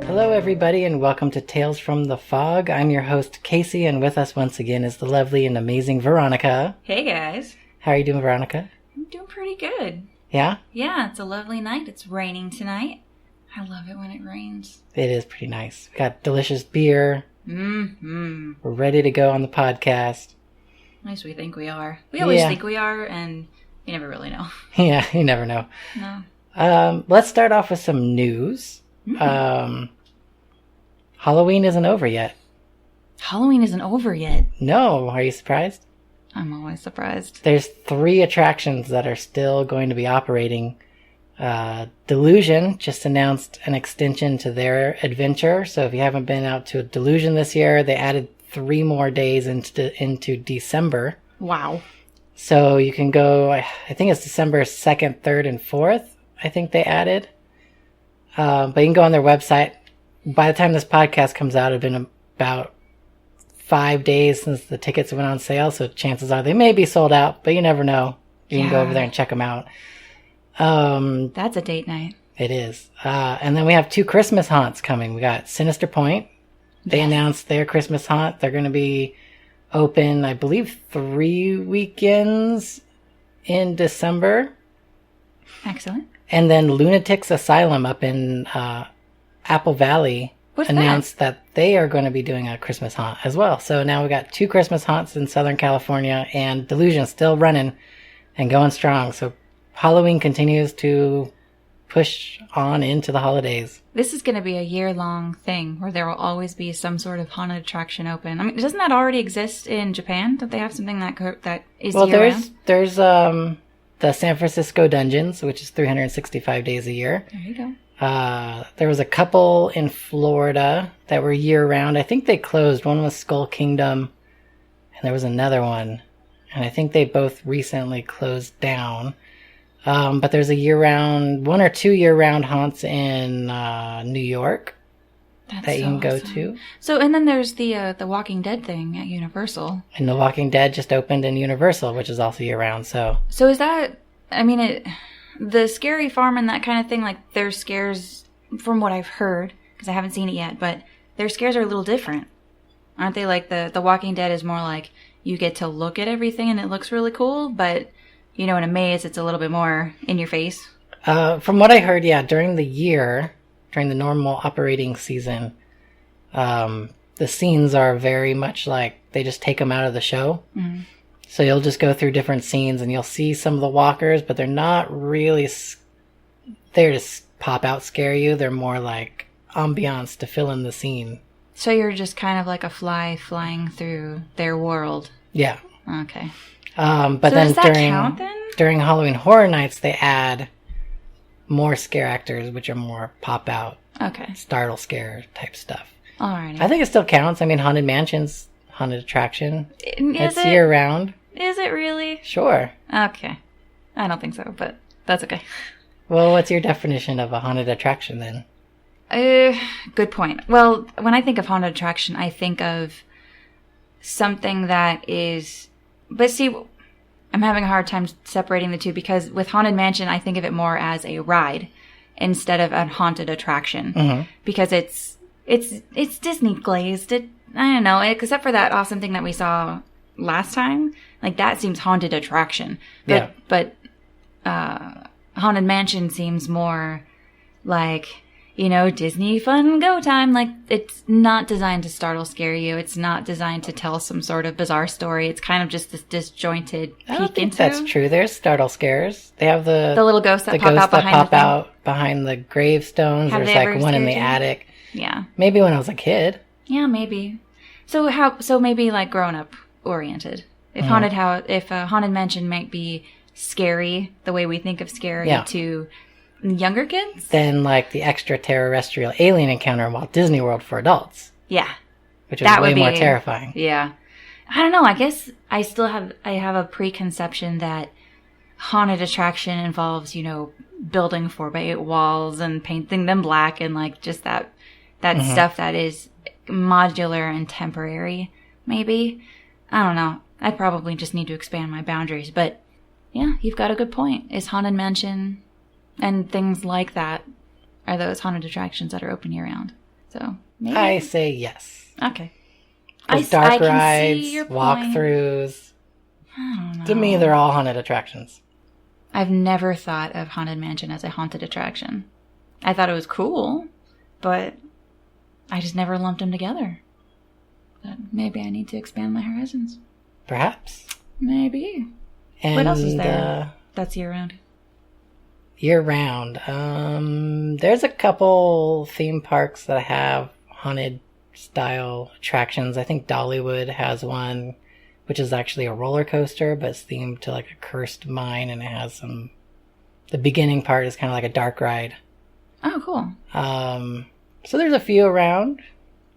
Hello everybody and welcome to Tales from the Fog. I'm your host Casey, and with us once again is the lovely and amazing Veronica. Hey guys. How are you doing, Veronica? I'm doing pretty good. Yeah? Yeah, it's a lovely night. It's raining tonight. I love it when it rains. It is pretty nice. We got delicious beer. Mm-hmm. We're ready to go on the podcast. At least we think we are. We always think we are, and you never really know. Yeah, you never know. No. Let's start off with some news. Mm-hmm. Halloween isn't over yet. Halloween isn't over yet. No, are you surprised? I'm always surprised. There's 3 attractions that are still going to be operating. Delusion just announced an extension to their adventure. So if you haven't been out to a Delusion this year, they added 3 more days into December. Wow. So you can go, I think it's December 2nd, 3rd, and 4th, I think they added. But you can go on their website. By the time this podcast comes out, it's been about 5 days since the tickets went on sale. So chances are they may be sold out, but you never know. You can go over there and check them out. That's a date night. It is. And then we have 2 Christmas haunts coming. We got Sinister Point. They announced their Christmas haunt. They're going to be open, I believe, 3 weekends in December. Excellent. And then Lunatics Asylum up in Apple Valley announced that they are going to be doing a Christmas haunt as well. So now we got 2 Christmas haunts in Southern California, and Delusion still running and going strong. So Halloween continues to push on into the holidays. This is going to be a year-long thing where there will always be some sort of haunted attraction open. I mean, doesn't that already exist in Japan? Don't they have something that is year-round? There's the San Francisco Dungeons, which is 365 days a year. There you go. There was a couple in Florida that were year-round. I think they closed. One was Skull Kingdom, and there was another one. And I think they both recently closed down. But there's a year-round, 1 or 2 year-round haunts in New York that you can go to. So, and then there's the Walking Dead thing at Universal. And The Walking Dead just opened in Universal, which is also year-round. So is that? I mean, the Scary Farm and that kind of thing. Like their scares, from what I've heard, because I haven't seen it yet, but their scares are a little different, aren't they? Like the Walking Dead is more like you get to look at everything and it looks really cool, but you know, in a maze, it's a little bit more in your face. From what I heard, during the normal operating season, the scenes are very much like they just take them out of the show. Mm-hmm. So you'll just go through different scenes and you'll see some of the walkers, but they're not really there to pop out, scare you. They're more like ambiance to fill in the scene. So you're just kind of like a fly flying through their world. Yeah. Okay. But so then does that count then? During Halloween Horror Nights, they add more scare actors, which are more pop out, startle scare type stuff. Alrighty. I think it still counts. I mean, Haunted Mansion's haunted attraction. It's year round. Is it really? Sure. Okay. I don't think so, but that's okay. Well, what's your definition of a haunted attraction then? Good point. Well, when I think of haunted attraction, I think of something that is... But see, I'm having a hard time separating the two because with Haunted Mansion, I think of it more as a ride instead of a haunted attraction. Mm-hmm. Because it's Disney glazed. I don't know, except for that awesome thing that we saw last time. Like, that seems haunted attraction. But Haunted Mansion seems more like, you know, Disney fun go time. Like, it's not designed to startle, scare you. It's not designed to tell some sort of bizarre story. It's kind of just this disjointed peek into. I don't think that's true. There's startle scares. They have the little ghosts that pop out behind the gravestones. There's like one in the attic. Yeah. Maybe when I was a kid. Yeah, maybe. So maybe like grown up oriented. If Haunted Mansion might be scary the way we think of scary to younger kids? Then like the extraterrestrial alien encounter in Walt Disney World for adults. Yeah. Which is way more terrifying. Yeah. I don't know. I guess I have a preconception that haunted attraction involves, you know, building 4x8 walls and painting them black and like just that stuff that is modular and temporary, maybe. I don't know. I probably just need to expand my boundaries, but yeah, you've got a good point. Is Haunted Mansion and things like that are those haunted attractions that are open year round? So maybe. I say yes. Okay. Dark I rides, can see your point. walkthroughs. I don't know. To me, they're all haunted attractions. I've never thought of Haunted Mansion as a haunted attraction. I thought it was cool, but I just never lumped them together. But maybe I need to expand my horizons. Perhaps. Maybe. And, what else is there that's year-round? Year-round. There's a couple theme parks that have haunted-style attractions. I think Dollywood has one, which is actually a roller coaster, but it's themed to like a cursed mine, and it has some... The beginning part is kind of like a dark ride. Oh, cool. So there's a few around.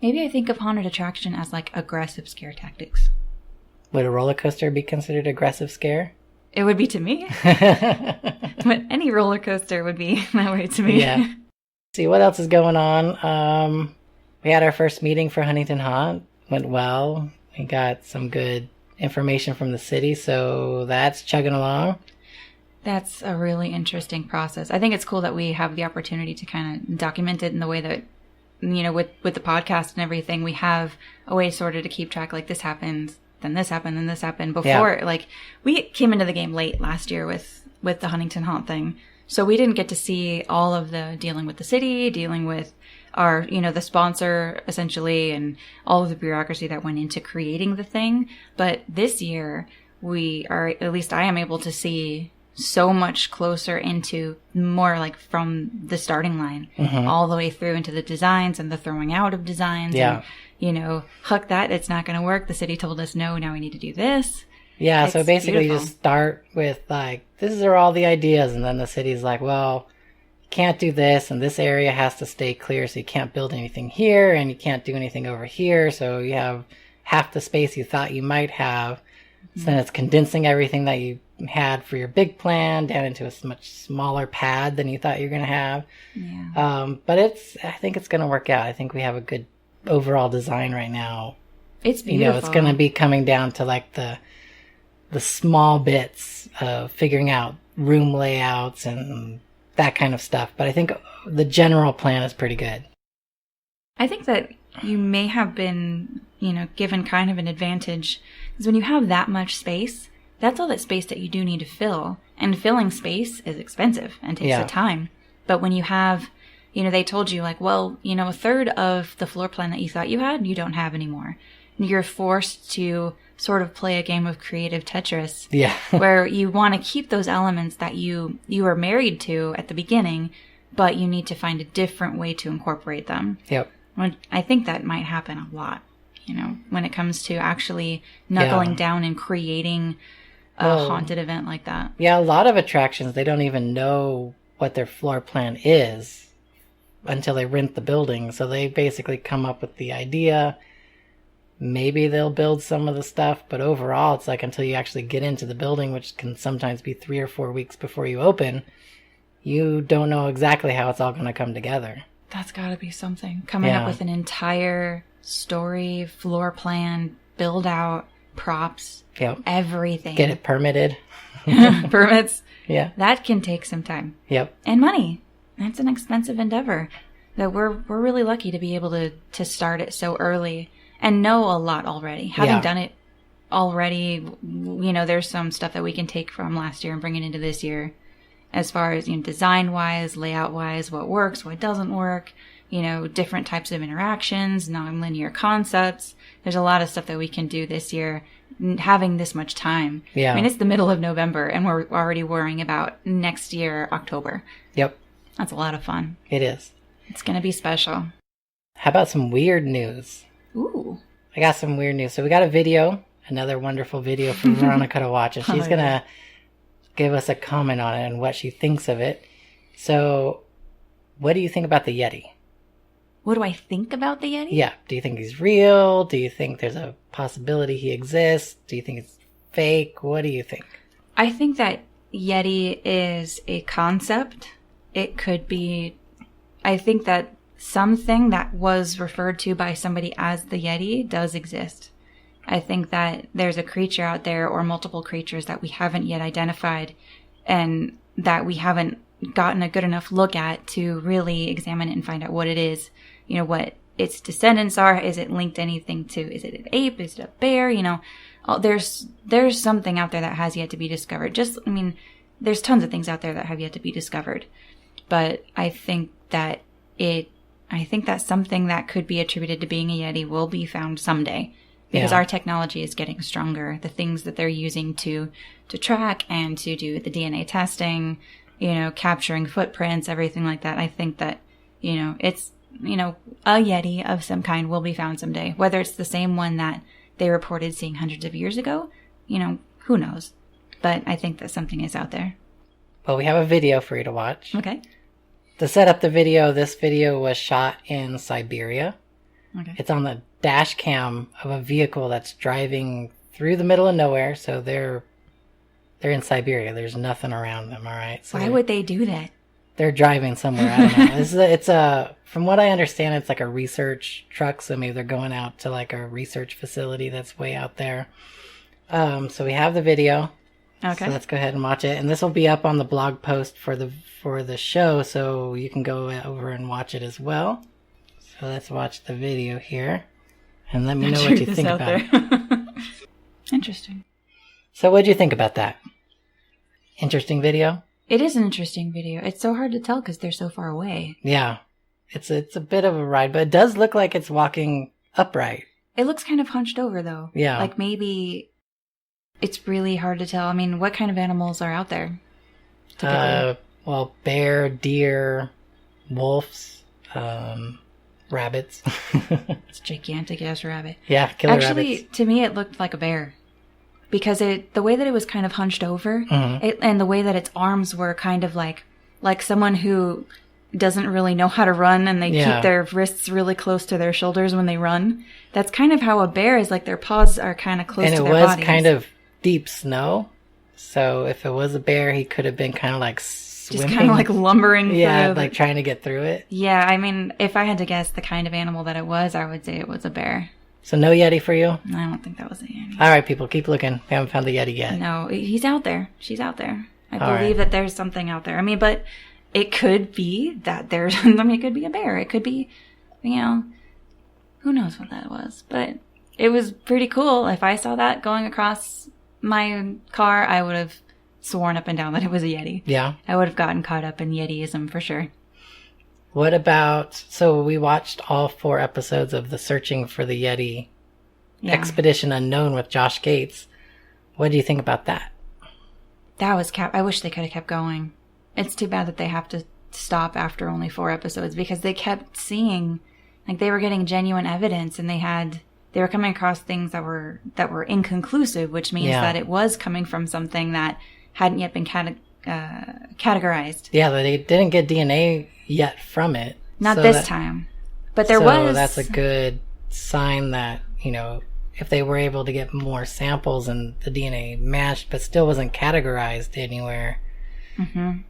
Maybe I think of haunted attraction as like aggressive scare tactics. Would a roller coaster be considered aggressive scare? It would be to me. But any roller coaster would be that way to me. Yeah. See, what else is going on? We had our first meeting for Huntington Haunt. Went well. We got some good information from the city, so that's chugging along. That's a really interesting process. I think it's cool that we have the opportunity to kind of document it in the way that, you know, with the podcast and everything, we have a way sort of to keep track, like this happened, then this happened, then this happened before. Yeah. Like, we came into the game late last year with the Huntington Haunt thing. So we didn't get to see all of the dealing with the city, dealing with our, you know, the sponsor essentially, and all of the bureaucracy that went into creating the thing. But this year we are, at least I am able to see so much closer into more like from the starting line all the way through into the designs and the throwing out of designs. Yeah. And, you know, huck that, it's not going to work. The city told us, no, now we need to do this. Yeah. It's so basically beautiful. you just start with like, these are all the ideas. And then the city's like, well, you can't do this. And this area has to stay clear. So you can't build anything here and you can't do anything over here. So you have half the space you thought you might have. So then it's condensing everything that you had for your big plan down into a much smaller pad than you thought you were going to have. Yeah. But I think it's going to work out. I think we have a good overall design right now. It's beautiful. You know, it's going to be coming down to like the small bits of figuring out room layouts and that kind of stuff. But I think the general plan is pretty good. I think that you may have been, you know, given kind of an advantage, because when you have that much space, that's all that space that you do need to fill. And filling space is expensive and takes the time. But when you have, you know, they told you like, well, you know, a third of the floor plan that you thought you had, you don't have anymore. And you're forced to sort of play a game of creative Tetris. Yeah. Where you want to keep those elements that you are married to at the beginning, but you need to find a different way to incorporate them. Yep. I think that might happen a lot, you know, when it comes to actually knuckling down and creating a haunted event like that. Yeah, a lot of attractions, they don't even know what their floor plan is until they rent the building. So they basically come up with the idea. Maybe they'll build some of the stuff, but overall it's like until you actually get into the building, which can sometimes be 3 or 4 weeks before you open, you don't know exactly how it's all going to come together. That's got to be something. Coming up with an entire story, floor plan, build out, props, everything. Get it permitted. Permits. Yeah. That can take some time. Yep. And money. That's an expensive endeavor. That we're really lucky to be able to start it so early and know a lot already. Having done it already, you know, there's some stuff that we can take from last year and bring it into this year. As far as, you know, design-wise, layout-wise, what works, what doesn't work, you know, different types of interactions, non-linear concepts. There's a lot of stuff that we can do this year, having this much time. Yeah. I mean, it's the middle of November, and we're already worrying about next year, October. Yep. That's a lot of fun. It is. It's going to be special. How about some weird news? Ooh. I got some weird news. So we got a video, another wonderful video for Veronica to watch, and she's going to give us a comment on it and what she thinks of it. So, what do you think about the Yeti? What do I think about the Yeti? Yeah. Do you think he's real? Do you think there's a possibility he exists? Do you think it's fake? What do you think? I think that Yeti is a concept. It could be... I think that something that was referred to by somebody as the Yeti does exist. I think that there's a creature out there or multiple creatures that we haven't yet identified and that we haven't gotten a good enough look at to really examine it and find out what it is, you know, what its descendants are. Is it linked to anything to, is it an ape? Is it a bear? You know, there's something out there that has yet to be discovered. There's tons of things out there that have yet to be discovered. But I think that something that could be attributed to being a Yeti will be found someday. Because our technology is getting stronger. The things that they're using to track and to do the DNA testing, you know, capturing footprints, everything like that. I think that, you know, it's, you know, a Yeti of some kind will be found someday. Whether it's the same one that they reported seeing hundreds of years ago, you know, who knows? But I think that something is out there. Well, we have a video for you to watch. Okay. To set up the video, this video was shot in Siberia. Okay. It's on the dash cam of a vehicle that's driving through the middle of nowhere. So they're in Siberia. There's nothing around them, all right? So why would they do that? They're driving somewhere. I don't know. It's from what I understand, it's like a research truck. So maybe they're going out to like a research facility that's way out there. So we have the video. Okay. So let's go ahead and watch it. And this will be up on the blog post for the show. So you can go over and watch it as well. So let's watch the video here. And let me know what you think about it. Interesting. So what did you think about that? Interesting video? It is an interesting video. It's so hard to tell because they're so far away. Yeah. It's a bit of a ride, but it does look like it's walking upright. It looks kind of hunched over, though. Yeah. Like maybe it's really hard to tell. I mean, what kind of animals are out there? Well, bear, deer, wolves, rabbits. It's a gigantic ass rabbit. Yeah, killer Actually, rabbits. to me, it looked like a bear. Because the way that it was kind of hunched over, and the way that its arms were kind of like someone who doesn't really know how to run, and they keep their wrists really close to their shoulders when they run. That's kind of how a bear is. Like their paws are kind of close to their bodies. And it was kind of deep snow. So if it was a bear, he could have been kind of like swimming. Just kind of like lumbering through. Yeah, like trying to get through it. Yeah, I mean, if I had to guess the kind of animal that it was, I would say it was a bear. So no Yeti for you? I don't think that was a Yeti. All right, people, keep looking. We haven't found the Yeti yet. No, he's out there. She's out there. I believe that there's something out there. I mean, but it could be that there's, I mean, it could be a bear. It could be, you know, who knows what that was. But it was pretty cool. If I saw that going across my car, I would have sworn up and down that it was a Yeti. Yeah. I would have gotten caught up in Yetiism for sure. What about, so we watched all 4 episodes of the Searching for the Yeti Expedition Unknown with Josh Gates. What do you think about that? That was I wish they could have kept going. It's too bad that they have to stop after only 4 episodes because they kept seeing, like they were getting genuine evidence and they were coming across things that were inconclusive, which means that it was coming from something that hadn't yet been categorized. Yeah, they didn't get DNA yet from it. Not this time. But there was. That's a good sign that, you know, if they were able to get more samples and the DNA matched but still wasn't categorized anywhere,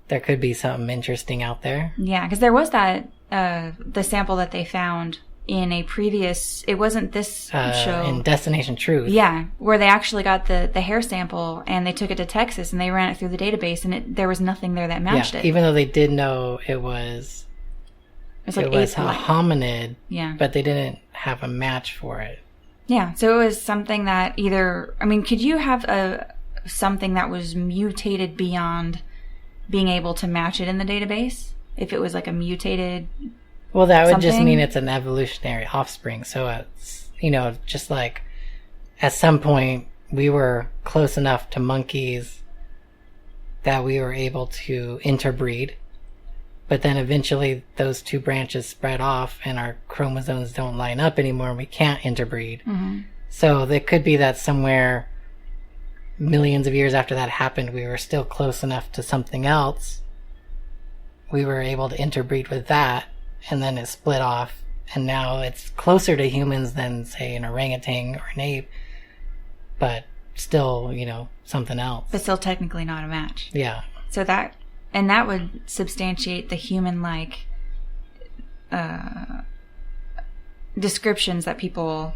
there could be something interesting out there. Yeah, because there was that, the sample that they found in a previous, it wasn't this show. In Destination Truth. Yeah, where they actually got the hair sample and they took it to Texas and they ran it through the database and there was nothing there that matched it. Even though they did know it was a hominid, but they didn't have a match for it. Yeah, so it was something that either, I mean, could you have something that was mutated beyond being able to match it in the database? If it was like a mutated... Well, that would just mean it's an evolutionary offspring. So it's, you know, just like at some point we were close enough to monkeys that we were able to interbreed. But then eventually those 2 branches spread off and our chromosomes don't line up anymore and we can't interbreed. So it could be that somewhere millions of years after that happened, we were still close enough to something else. We were able to interbreed with that. And then it split off, and now it's closer to humans than, say, an orangutan or an ape, but still, you know, something else. But still technically not a match. Yeah. So that would substantiate the human-like descriptions that people,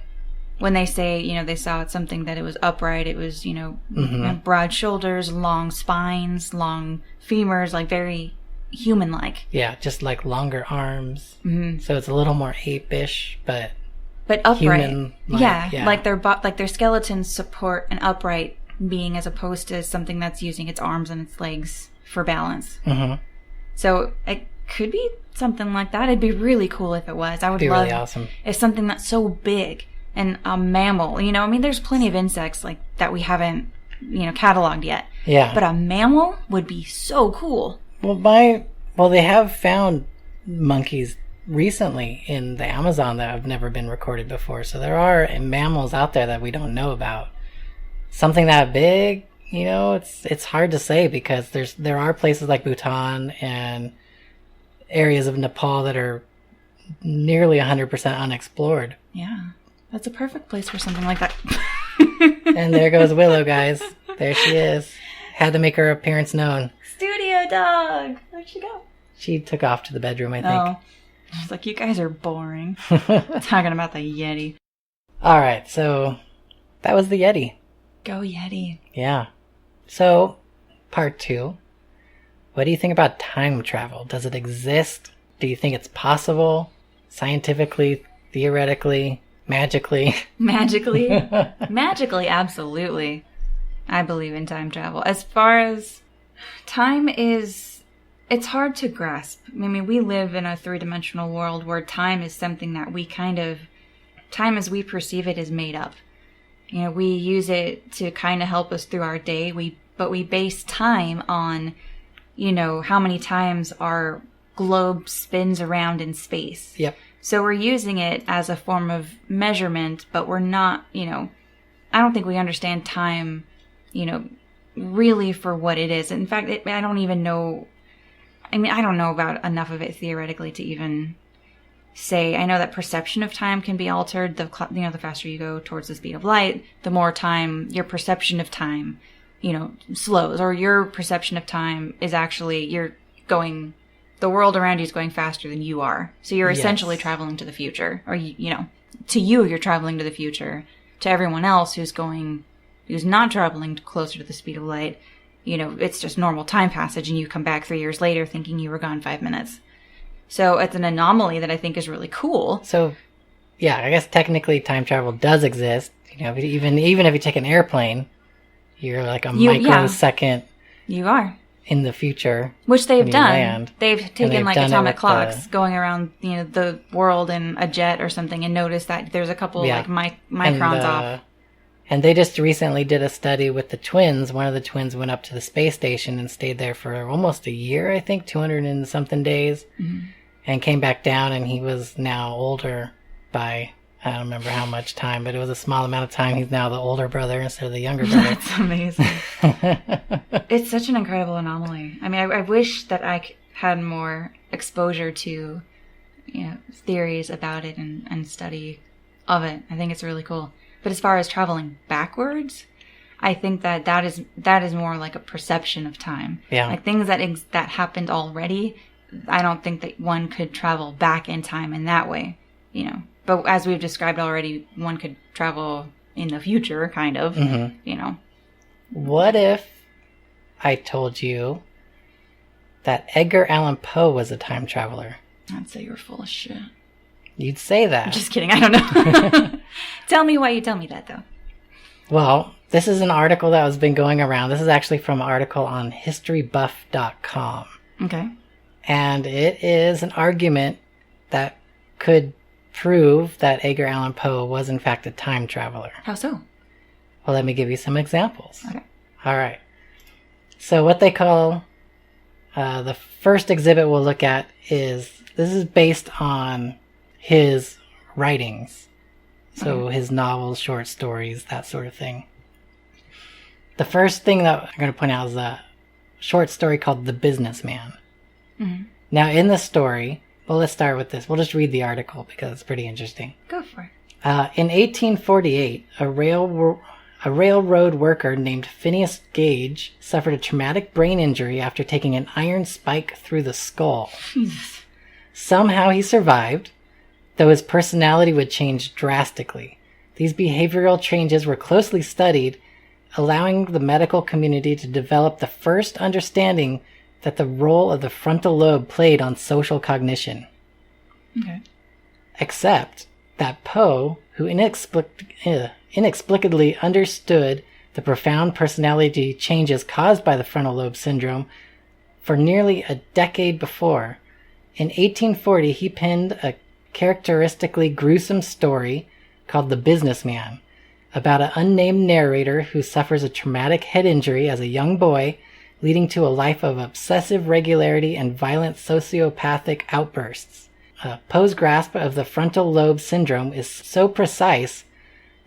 when they say, you know, they saw something that it was upright, it was, you know, broad shoulders, long spines, long femurs, like very... human-like. Yeah, just like longer arms. Mm-hmm. So it's a little more ape-ish, but upright. human-like. Yeah, like their skeletons support an upright being as opposed to something that's using its arms and its legs for balance. Mm-hmm. So it could be something like that. It'd be really cool if it was. I would love really awesome. If something that's so big and a mammal, I mean, there's plenty of insects like that we haven't, cataloged yet. Yeah. But a mammal would be so cool. Well, they have found monkeys recently in the Amazon that have never been recorded before. So there are mammals out there that we don't know about. Something that big, it's hard to say because there are places like Bhutan and areas of Nepal that are nearly 100% unexplored. Yeah, that's a perfect place for something like that. And there goes Willow, guys. There she is. Had to make her appearance known. Studio dog. Where'd she go? She took off to the bedroom, I think. Oh. She's like, you guys are boring. Talking about the Yeti. All right, so that was the Yeti. Go Yeti. Yeah. So, part 2. What do you think about time travel? Does it exist? Do you think it's possible? Scientifically, theoretically, magically? Magically? Magically, absolutely. I believe in time travel. As far as time is, it's hard to grasp. I mean, we live in a 3-dimensional world where time is something that time as we perceive it is made up. We use it to kind of help us through our day. But we base time on, how many times our globe spins around in space. Yep. So we're using it as a form of measurement, but we're not, I don't think we understand time, really for what it is. In fact, I don't even know. I mean, I don't know about enough of it theoretically to even say. I know that perception of time can be altered. The faster you go towards the speed of light, the more time your perception of time, slows, or your perception of time is actually the world around you is going faster than you are. So you're essentially traveling to the future, or to you, you're traveling to the future. To everyone else who's not traveling closer to the speed of light, it's just normal time passage, and you come back 3 years later thinking you were gone 5 minutes. So it's an anomaly that I think is really cool. So, yeah, I guess technically time travel does exist. Even if you take an airplane, you're like a microsecond. You are. In the future. Which they've done. Land. They've taken like atomic clocks going around, the world in a jet or something, and noticed that there's a couple microns off. And they just recently did a study with the twins. One of the twins went up to the space station and stayed there for almost a year, I think, 200 and something days, and came back down, and he was now older by, I don't remember how much time, but it was a small amount of time. He's now the older brother instead of the younger brother. That's amazing. It's such an incredible anomaly. I mean, I wish that I had more exposure to, theories about it and study of it. I think it's really cool. But as far as traveling backwards, I think that is more like a perception of time. Yeah. Like things that happened already, I don't think that one could travel back in time in that way, But as we've described already, one could travel in the future, kind of, What if I told you that Edgar Allan Poe was a time traveler? I'd say you're full of shit. You'd say that. I'm just kidding. I don't know. Tell me why you tell me that, though. Well, this is an article that has been going around. This is actually from an article on historybuff.com. Okay. And it is an argument that could prove that Edgar Allan Poe was in fact a time traveler. How so? Well, let me give you some examples. Okay. All right. So what they call the first exhibit we'll look at this is based on his writings. So his novels, short stories, that sort of thing. The first thing that I'm going to point out is a short story called The Businessman. Mm-hmm. Now, in the story, well, let's start with this. We'll just read the article because it's pretty interesting. Go for it. In 1848, a railroad worker named Phineas Gage suffered a traumatic brain injury after taking an iron spike through the skull. Jesus. Somehow he survived, though his personality would change drastically. These behavioral changes were closely studied, allowing the medical community to develop the first understanding that the role of the frontal lobe played on social cognition. Okay. Except that Poe, who inexplicably understood the profound personality changes caused by the frontal lobe syndrome for nearly a decade before, in 1840 he penned a characteristically gruesome story called The Businessman, about an unnamed narrator who suffers a traumatic head injury as a young boy, leading to a life of obsessive regularity and violent sociopathic outbursts. Poe's grasp of the frontal lobe syndrome is so precise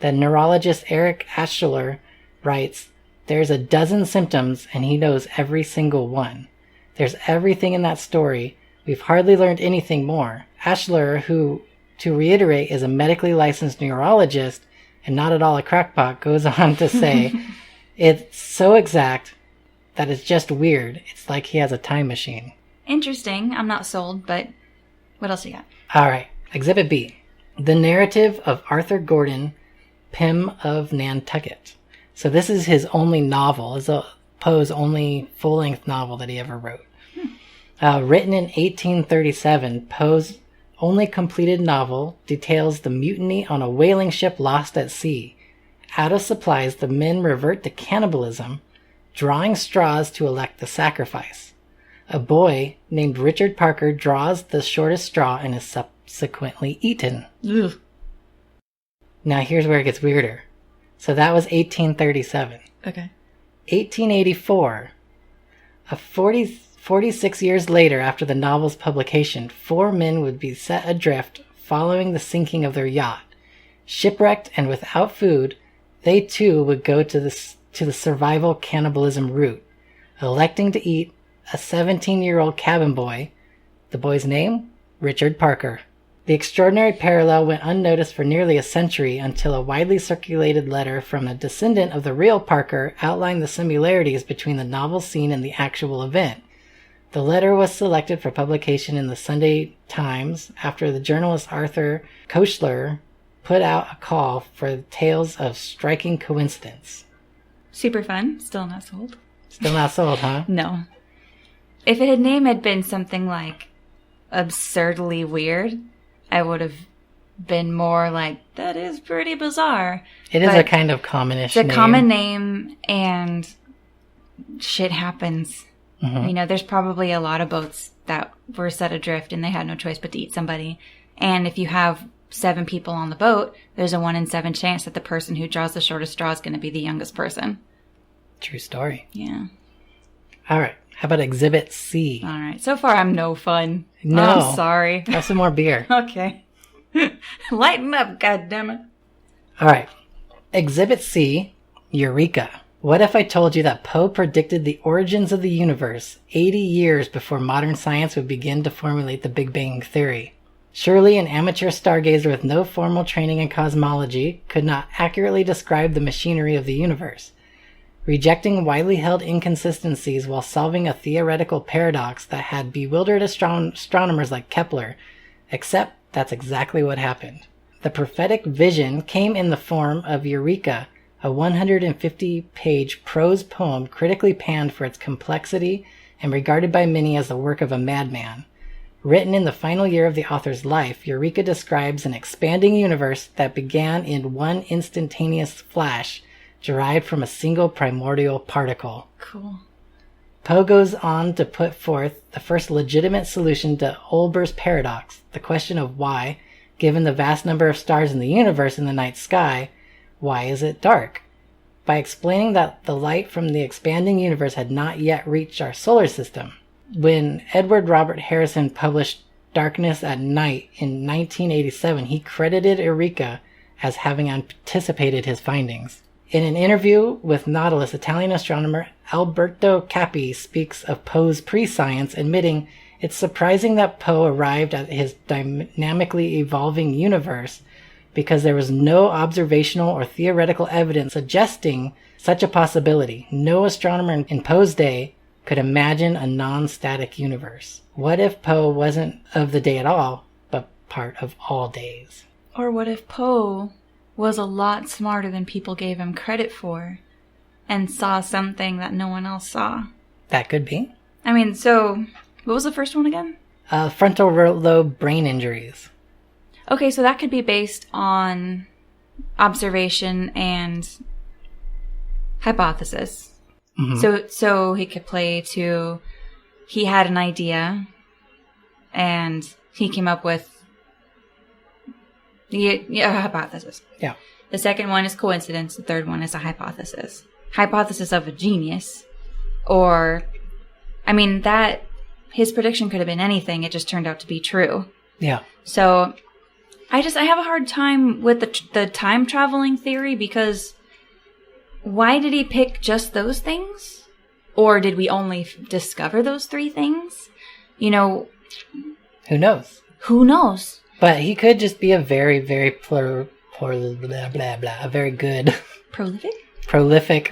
that neurologist Eric Aschler writes, "There's a dozen symptoms and he knows every single one. There's everything in that story. We've hardly learned anything more." Aschler, who, to reiterate, is a medically licensed neurologist and not at all a crackpot, goes on to say, "It's so exact that it's just weird. It's like he has a time machine." Interesting. I'm not sold, but what else you got? All right. Exhibit B. The narrative of Arthur Gordon Pym of Nantucket. So this is his only novel. It's Poe's only full-length novel that he ever wrote. Written in 1837, Poe's only completed novel details the mutiny on a whaling ship lost at sea. Out of supplies, the men revert to cannibalism, drawing straws to elect the sacrifice. A boy named Richard Parker draws the shortest straw and is subsequently eaten. Ugh. Now here's where it gets weirder. So that was 1837. Okay. 1884. 46 years later after the novel's publication, 4 men would be set adrift following the sinking of their yacht. Shipwrecked and without food, they too would go to the survival cannibalism route, electing to eat a 17-year-old cabin boy. The boy's name? Richard Parker. The extraordinary parallel went unnoticed for nearly a century until a widely circulated letter from a descendant of the real Parker outlined the similarities between the novel scene and the actual event. The letter was selected for publication in the Sunday Times after the journalist Arthur Koestler put out a call for tales of striking coincidence. Super fun. Still not sold. Still not sold, huh? No. If its name had been something like absurdly weird, I would have been more like, that is pretty bizarre. It is a kind of commonish name. It's a common name, and shit happens. Mm-hmm. You know, there's probably a lot of boats that were set adrift and they had no choice but to eat somebody. And if you have 7 people on the boat, there's a 1 in 7 chance that the person who draws the shortest straw is going to be the youngest person. True story. Yeah. All right. How about Exhibit C? All right. So far, I'm no fun. No. I'm sorry. Have some more beer. Okay. Lighten up, goddammit. All right. Exhibit C, Eureka. What if I told you that Poe predicted the origins of the universe 80 years before modern science would begin to formulate the Big Bang Theory? Surely an amateur stargazer with no formal training in cosmology could not accurately describe the machinery of the universe. Rejecting widely held inconsistencies while solving a theoretical paradox that had bewildered astronomers like Kepler, except that's exactly what happened. The prophetic vision came in the form of Eureka, a 150-page prose poem critically panned for its complexity and regarded by many as the work of a madman. Written in the final year of the author's life, Eureka describes an expanding universe that began in one instantaneous flash, derived from a single primordial particle. Cool. Poe goes on to put forth the first legitimate solution to Olber's paradox, the question of why, given the vast number of stars in the universe in the night sky, why is it dark? By explaining that the light from the expanding universe had not yet reached our solar system. When Edward Robert Harrison published Darkness at Night in 1987, he credited Eureka as having anticipated his findings. In an interview with Nautilus, Italian astronomer Alberto Capi speaks of Poe's pre-science, admitting it's surprising that Poe arrived at his dynamically evolving universe because there was no observational or theoretical evidence suggesting such a possibility. No astronomer in Poe's day could imagine a non-static universe. What if Poe wasn't of the day at all, but part of all days? Or what if Poe was a lot smarter than people gave him credit for and saw something that no one else saw? That could be. I mean, so what was the first one again? Frontal lobe brain injuries. Okay, so that could be based on observation and hypothesis. Mm-hmm. So he could play to, he had an idea and he came up with a hypothesis. Yeah. The second one is coincidence. The third one is a hypothesis. Hypothesis of a genius. Or, I mean, that, his prediction could have been anything. It just turned out to be true. Yeah. So, I have a hard time with the time traveling theory because why did he pick just those things? Or did we only discover those 3 things? You know. Who knows? Who knows? But he could just be a very, very a very good... Prolific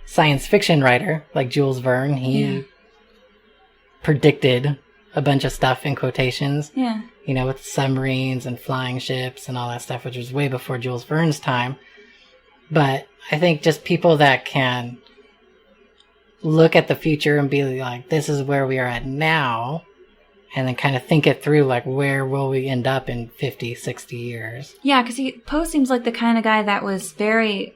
science fiction writer, like Jules Verne. He predicted a bunch of stuff in quotations. Yeah. You know, with submarines and flying ships and all that stuff, which was way before Jules Verne's time. But I think just people that can look at the future and be like, this is where we are at now, and then kind of think it through, like, where will we end up in 50, 60 years? Yeah, because Poe seems like the kind of guy that was very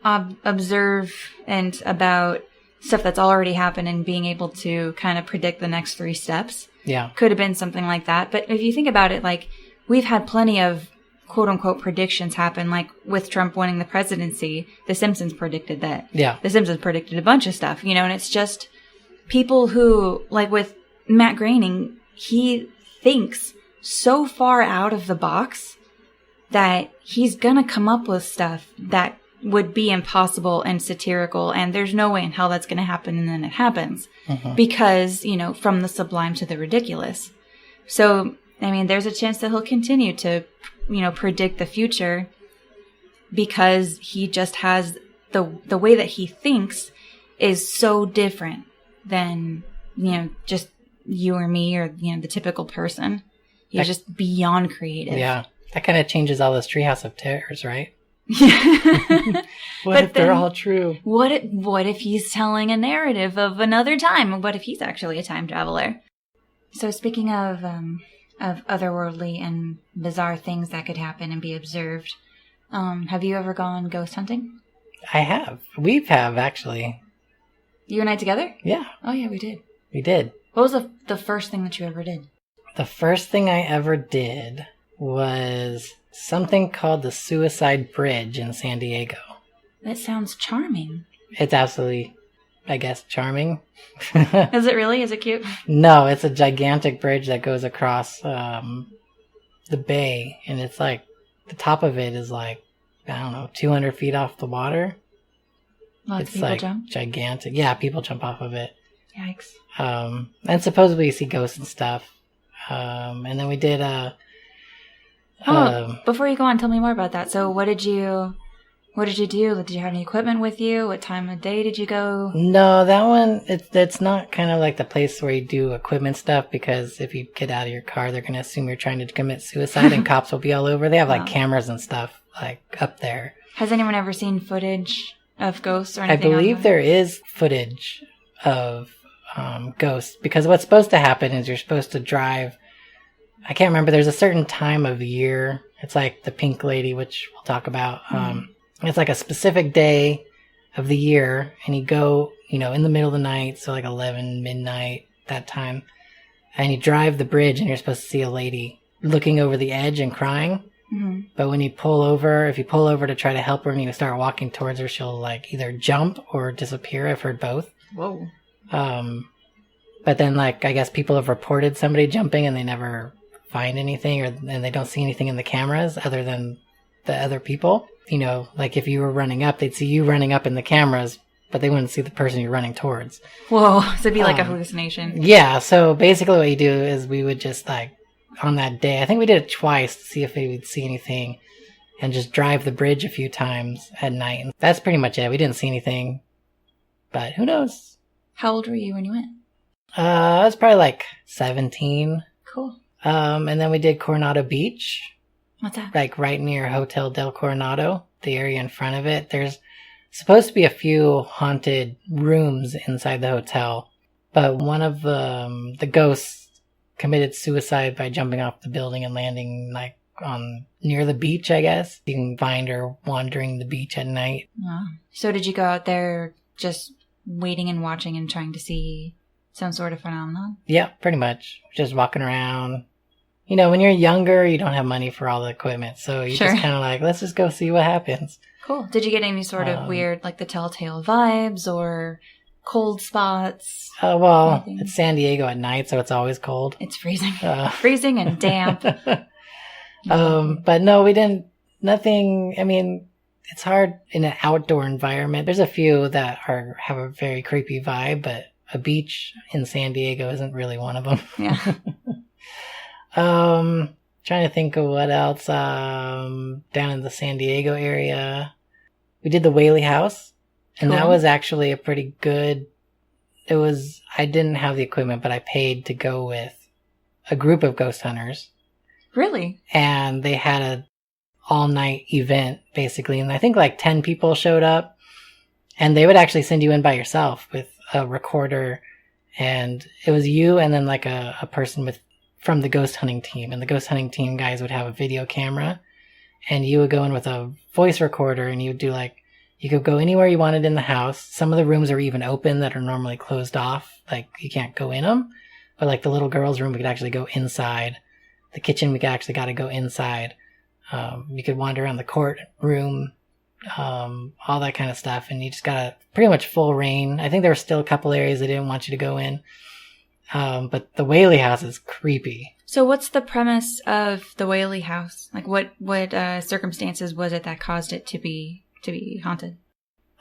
observant about stuff that's already happened and being able to kind of predict the next 3 steps. Yeah. Could have been something like that. But if you think about it, like, we've had plenty of quote-unquote predictions happen, like with Trump winning the presidency. The Simpsons predicted that. Yeah. The Simpsons predicted a bunch of stuff, you know, and it's just people who, like with Matt Groening, he thinks so far out of the box that he's gonna come up with stuff that would be impossible and satirical, and there's no way in hell that's gonna happen, and then it happens. Mm-hmm. Because, you know, from the sublime to the ridiculous. So, I mean, there's a chance that he'll continue to, you know, predict the future because he just has the way that he thinks is so different than, you know, just you or me or, you know, the typical person. He's just beyond creative. Yeah. That kind of changes all this Treehouse of Terrors, right? What if they're all true? What if he's telling a narrative of another time? What if he's actually a time traveler? So speaking of otherworldly and bizarre things that could happen and be observed, have you ever gone ghost hunting? I have. We have, actually. You and I together? Yeah. Oh yeah, we did. We did. What was the first thing that you ever did? The first thing I ever did was something called the Suicide Bridge in San Diego. That sounds charming. It's absolutely, I guess, charming. Is it really? Is it cute? No, it's a gigantic bridge that goes across the bay, and it's like, the top of it is like, I don't know, 200 feet off the water. Lots of people like jump? Gigantic. Yeah, people jump off of it. Yikes. And supposedly you see ghosts and stuff. And then we did before you go on, tell me more about that. So what did you do? Did you have any equipment with you? What time of day did you go? No, that one, it's not kind of like the place where you do equipment stuff, because if you get out of your car, they're going to assume you're trying to commit suicide and cops will be all over. They have like cameras and stuff like up there. Has anyone ever seen footage of ghosts or anything? I believe there is footage of ghosts, because what's supposed to happen is you're supposed to drive. I can't remember. There's a certain time of year. It's like the Pink Lady, which we'll talk about. It's like a specific day of the year, and you go, you know, in the middle of the night, so like 11, midnight, that time, and you drive the bridge, and you're supposed to see a lady looking over the edge and crying. Mm-hmm. But when you pull over, if you pull over to try to help her and you start walking towards her, she'll like either jump or disappear. I've heard both. Whoa. But then, like, I guess people have reported somebody jumping and they never find anything, and they don't see anything in the cameras other than the other people. You know, like if you were running up, they'd see you running up in the cameras, but they wouldn't see the person you're running towards. Whoa, so it'd be like a hallucination. Yeah, so basically what you do is we would just, like, on that day, I think we did it twice to see if we would see anything, and just drive the bridge a few times at night. And that's pretty much it. We didn't see anything, but who knows? How old were you when you went? I was probably like 17. Cool. And then we did Coronado Beach. What's that? Like right near Hotel del Coronado, the area in front of it. There's supposed to be a few haunted rooms inside the hotel. But one of the ghosts committed suicide by jumping off the building and landing like on near the beach, I guess. You can find her wandering the beach at night. Oh. So did you go out there just waiting and watching and trying to see some sort of phenomenon? Yeah, pretty much. Just walking around. You know, when you're younger, you don't have money for all the equipment. So you just kind of like, let's just go see what happens. Cool. Did you get any sort of weird, like the telltale vibes or cold spots? Well, anything? It's San Diego at night, so it's always cold. It's freezing. Freezing and damp. But no, we didn't, nothing, I mean, it's hard in an outdoor environment. There's a few that have a very creepy vibe, but a beach in San Diego isn't really one of them. Yeah. Trying to think of what else. Down in the San Diego area, we did the Whaley House, and that was actually a pretty good. I didn't have the equipment, but I paid to go with a group of ghost hunters. Really? And they had a all-night event, basically, and I think like 10 people showed up, and they would actually send you in by yourself with a recorder, and it was you and then like a person from the ghost hunting team, and the ghost hunting team guys would have a video camera, and you would go in with a voice recorder, and you would do like, you could go anywhere you wanted in the house. Some of the rooms are even open that are normally closed off, like you can't go in them, but like the little girl's room, we could actually go inside. The kitchen, we actually got to go inside. You could wander around the courtroom, all that kind of stuff, and you just got a pretty much full reign. I think there were still a couple areas they didn't want you to go in. But the Whaley House is creepy. So what's the premise of the Whaley House? Like what circumstances was it that caused it to be haunted?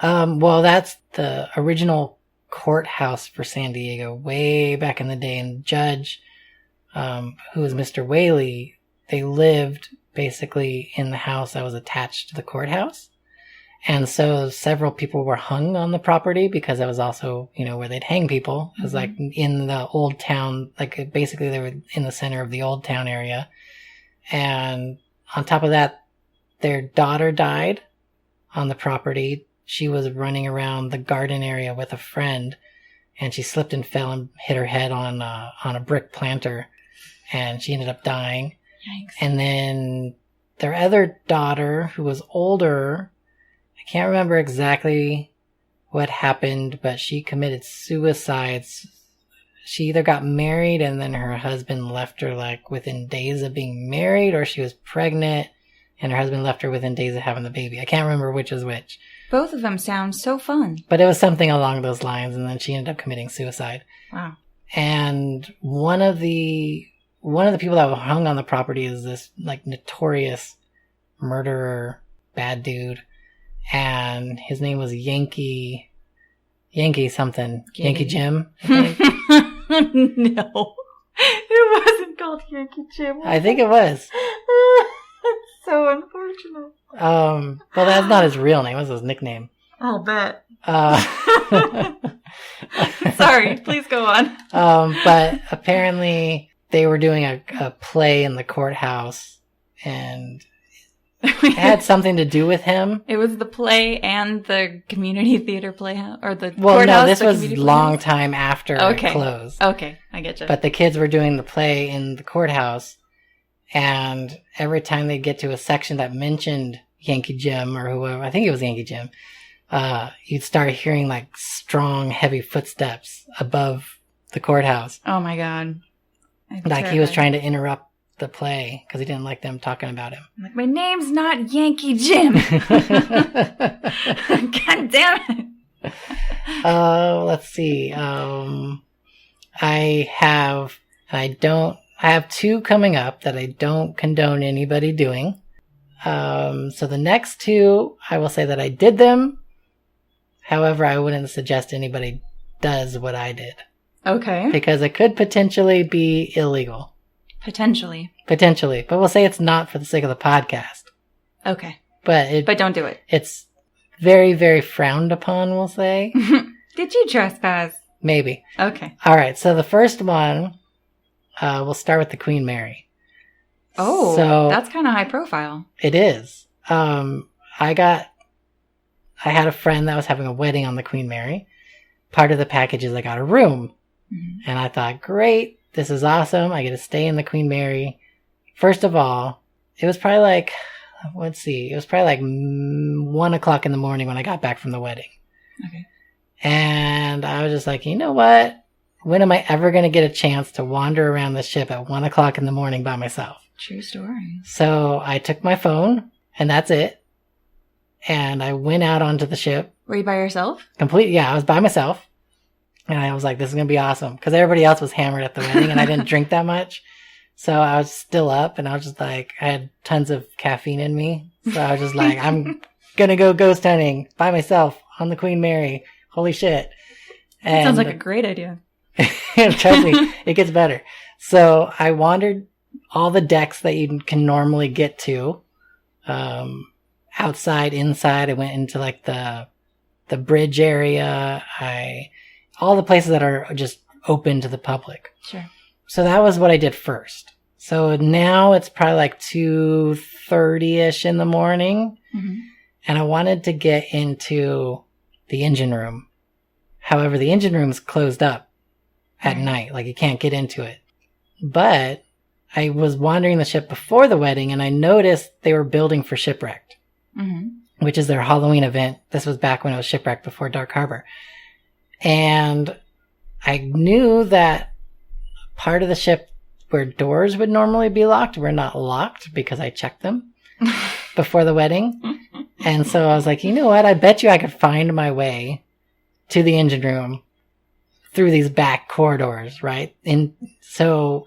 Well, that's the original courthouse for San Diego way back in the day. And the judge, who was Mr. Whaley, they lived basically in the house that was attached to the courthouse. And so several people were hung on the property because that was also, where they'd hang people. It was like in the old town, like basically they were in the center of the old town area. And on top of that, their daughter died on the property. She was running around the garden area with a friend, and she slipped and fell and hit her head on a brick planter, and she ended up dying. Yikes. And then their other daughter, who was older, I can't remember exactly what happened, but she committed suicide. She either got married and then her husband left her like within days of being married, or she was pregnant and her husband left her within days of having the baby. I can't remember which is which. Both of them sound so fun. But it was something along those lines, and then she ended up committing suicide. Wow. And one of the people that were hung on the property is this like notorious murderer, bad dude. And his name was Yankee something. Yankee Jim, I think. No. It wasn't called Yankee Jim. I think it was. It's so unfortunate. Well, that's not his real name. It was his nickname. I'll bet. Sorry, please go on. But apparently they were doing a play in the courthouse, and it had something to do with him. It was the play and the community theater playhouse, or the well, courthouse. No, this was long time after it closed. Okay, I get you. But the kids were doing the play in the courthouse, and every time they get to a section that mentioned Yankee Jim or whoever, I think it was Yankee Jim, you'd start hearing like strong, heavy footsteps above the courthouse. Oh my God. Like he was trying to interrupt the play because he didn't like them talking about him. I'm like, my name's not Yankee Jim. God damn it. Let's see. I have two coming up that I don't condone anybody doing. So the next two, I will say that I did them. However, I wouldn't suggest anybody does what I did. Okay. Because it could potentially be illegal. Potentially. But we'll say it's not for the sake of the podcast. Okay. But don't do it. It's very, very frowned upon, we'll say. Did you trespass? Maybe. Okay. All right. So the first one, we'll start with the Queen Mary. Oh, so that's kind of high profile. It is. I had a friend that was having a wedding on the Queen Mary. Part of the package is I got a room And I thought, great, this is awesome. I get to stay in the Queen Mary. First of all, it was probably like, it was probably like 1 o'clock in the morning when I got back from the wedding. Okay. And I was just like, you know what? When am I ever going to get a chance to wander around the ship at 1 o'clock in the morning by myself? True story. So I took my phone, and that's it. And I went out onto the ship. Were you by yourself? Yeah, I was by myself. And I was like, this is going to be awesome. Because everybody else was hammered at the wedding, and I didn't drink that much. So I was still up, and I was just like, I had tons of caffeine in me. So I was just like, I'm going to go ghost hunting by myself on the Queen Mary. Holy shit. That sounds like a great idea. Trust me, it gets better. So I wandered all the decks that you can normally get to. Outside, inside, I went into like the bridge area. All the places that are just open to the public. Sure. So that was what I did first. So now it's probably like 2:30ish in the morning. Mm-hmm. And I wanted to get into the engine room. However, the engine room's closed up at night. Like you can't get into it. But I was wandering the ship before the wedding, and I noticed they were building for Shipwrecked, which is their Halloween event. This was back when it was Shipwrecked before Dark Harbor. And I knew that part of the ship where doors would normally be locked were not locked because I checked them before the wedding. And so I was like, you know what? I bet you I could find my way to the engine room through these back corridors, right? And so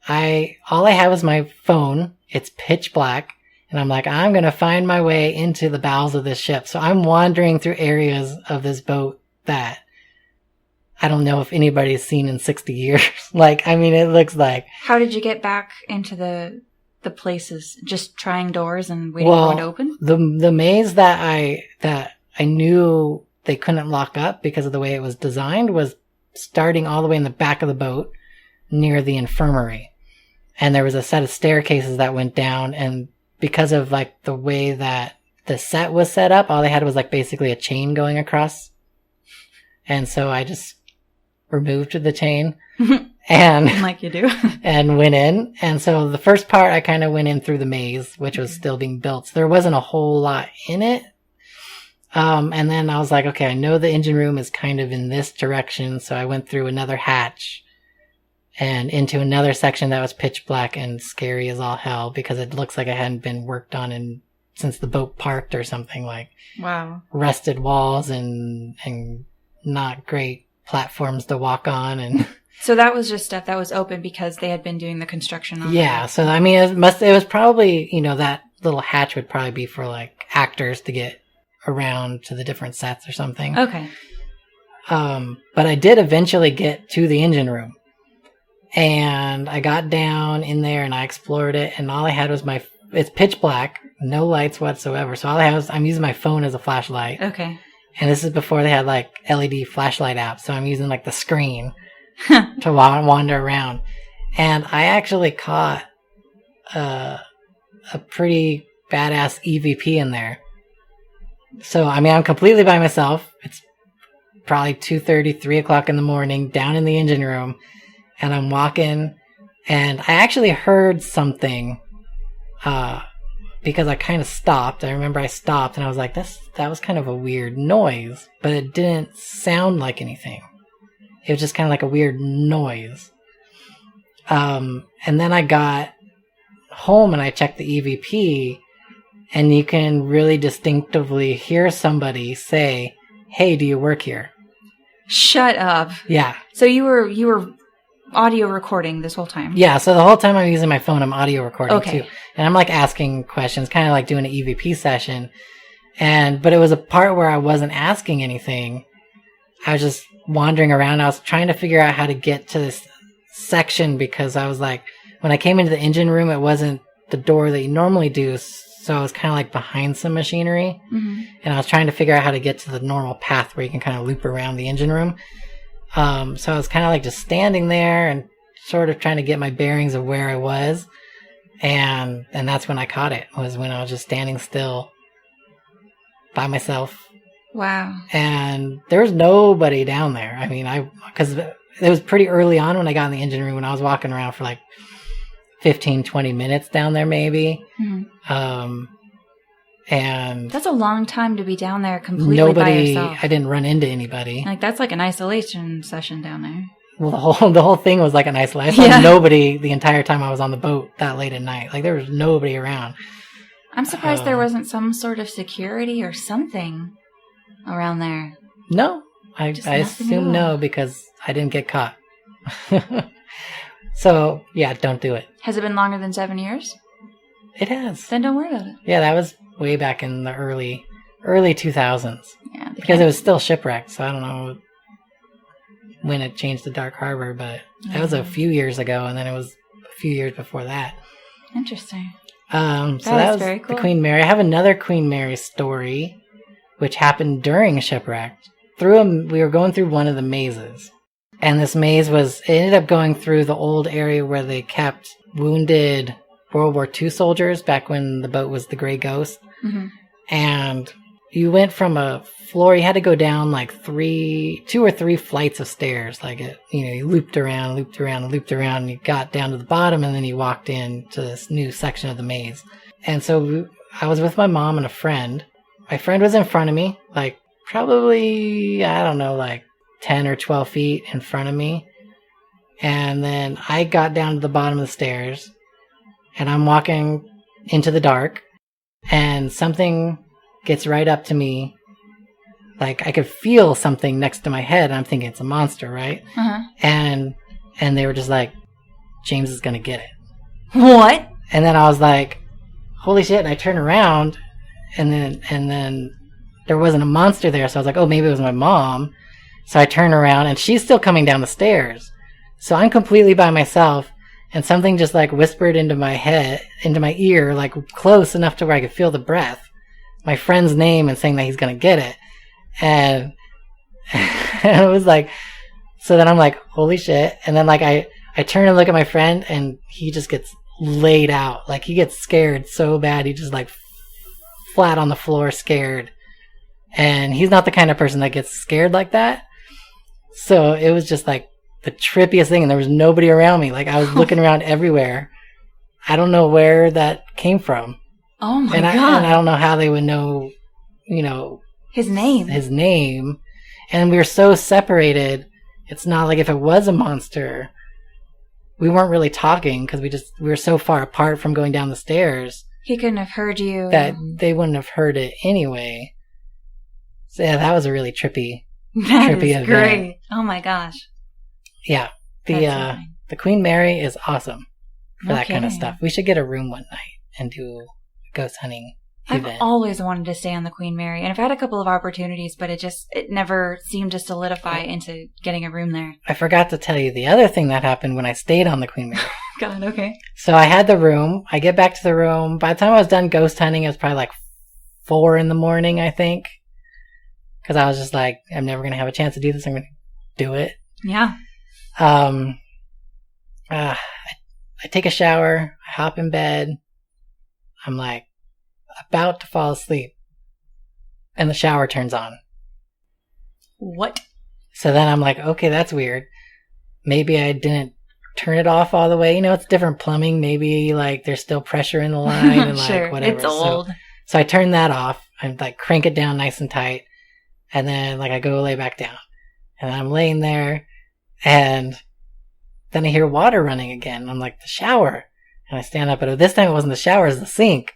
all I have is my phone. It's pitch black. And I'm like, I'm going to find my way into the bowels of this ship. So I'm wandering through areas of this boat that I don't know if anybody's seen in 60 years. Like, I mean, it looks like. How did you get back into the places? Just trying doors and waiting for it to open? The maze that I knew they couldn't lock up because of the way it was designed was starting all the way in the back of the boat near the infirmary. And there was a set of staircases that went down, and because of like the way that the set was set up, all they had was like basically a chain going across. And so I just removed the chain and like you do and went in. And so the first part I kind of went in through the maze, which was still being built. So there wasn't a whole lot in it. And then I was like, okay, I know the engine room is kind of in this direction. So I went through another hatch and into another section that was pitch black and scary as all hell because it looks like it hadn't been worked on since the boat parked or something. Like, wow, rusted walls and not great platforms to walk on. And so that was just stuff that was open because they had been doing the construction on it. So I mean, it was probably, that little hatch would probably be for like actors to get around to the different sets or something. Okay. But I did eventually get to the engine room, and I got down in there and I explored it, and all I had was it's pitch black, no lights whatsoever. So all I have is I'm using my phone as a flashlight. Okay. And this is before they had like LED flashlight apps. So I'm using like the screen to wander around. And I actually caught a pretty badass EVP in there. So, I mean, I'm completely by myself. It's probably 2:30, 3 o'clock in the morning down in the engine room. And I'm walking, and I actually heard something, because I kind of stopped. I remember I stopped and I was like, that was kind of a weird noise, but it didn't sound like anything. It was just kind of like a weird noise. And then I got home and I checked the EVP, and you can really distinctively hear somebody say, "Hey, do you work here?" Shut up. Yeah. So you were audio recording this whole time? Yeah, so the whole time I'm using my phone, I'm audio recording too. And I'm like asking questions, kind of like doing an EVP session. But it was a part where I wasn't asking anything. I was just wandering around. I was trying to figure out how to get to this section because I was like, when I came into the engine room, it wasn't the door that you normally do. So I was kind of like behind some machinery. Mm-hmm. And I was trying to figure out how to get to the normal path where you can kind of loop around the engine room. So I was kind of like just standing there and sort of trying to get my bearings of where I was. And that's when I caught it, was when I was just standing still by myself. Wow. And there was nobody down there. I mean, because it was pretty early on when I got in the engine room, when I was walking around for like 15, 20 minutes down there maybe. Mm-hmm. And that's a long time to be down there completely by yourself. I didn't run into anybody. Like, that's like an isolation session down there. Well, the whole thing was like an isolation. I saw nobody the entire time I was on the boat that late at night. Like, there was nobody around. I'm surprised there wasn't some sort of security or something around there. No, I assume no, because I didn't get caught. So, yeah, don't do it. Has it been longer than 7 years? It has. Then don't worry about it. Yeah, that was way back in the early 2000s. Yeah, because it was still shipwrecked, so I don't know when it changed to Dark Harbor, but that was a few years ago, and then it was a few years before that. Interesting. So that was very cool. The Queen Mary. I have another Queen Mary story, which happened during shipwreck. We were going through one of the mazes, and this maze it ended up going through the old area where they kept wounded World War II soldiers back when the boat was the Grey Ghost. Mm-hmm. And you went from a floor, you had to go down like 2 or 3 flights of stairs. Like, you looped around, and you got down to the bottom, and then you walked into this new section of the maze. And so I was with my mom and a friend. My friend was in front of me, like probably, I don't know, like 10 or 12 feet in front of me. And then I got down to the bottom of the stairs, and I'm walking into the dark, and something gets right up to me. Like, I could feel something next to my head, and I'm thinking it's a monster, right? Uh-huh. And they were just like, James is gonna get it. What? And then I was like, holy shit, and I turned around, and then there wasn't a monster there, so I was like, oh, maybe it was my mom. So I turned around, and she's still coming down the stairs. So I'm completely by myself, and something just like whispered into my ear, like close enough to where I could feel the breath, my friend's name, and saying that he's gonna get it. And it was like, so then I'm like, holy shit. And then like I turn and look at my friend, and he just gets laid out. Like, he gets scared so bad, he just like flat on the floor, scared. And he's not the kind of person that gets scared like that. So it was just like the trippiest thing, and there was nobody around me. Like, I was looking around everywhere. I don't know where that came from. Oh my God. And I don't know how they would know, his name. And we were so separated. It's not like if it was a monster, we weren't really talking because we were so far apart from going down the stairs. He couldn't have heard you. That they wouldn't have heard it anyway. So yeah, that was a really trippy event. Great. Oh my gosh. Yeah. The Queen Mary is awesome for that kind of stuff. We should get a room one night and do a ghost hunting event. I've always wanted to stay on the Queen Mary, and I've had a couple of opportunities, but it never seemed to solidify into getting a room there. I forgot to tell you the other thing that happened when I stayed on the Queen Mary. God, okay. So I had the room. I get back to the room. By the time I was done ghost hunting, it was probably like 4 a.m, I think. Because I was just like, I'm never going to have a chance to do this. I'm going to do it. Yeah. I take a shower. I hop in bed. I'm like about to fall asleep. And the shower turns on. What? So then I'm like, okay, that's weird. Maybe I didn't turn it off all the way. It's different plumbing. Maybe like there's still pressure in the line and like sure, whatever. It's old. So I turn that off. I like crank it down nice and tight. And then like I go lay back down. And I'm laying there, and then I hear water running again. I'm like, the shower. And I stand up, but this time it wasn't the shower, it was the sink.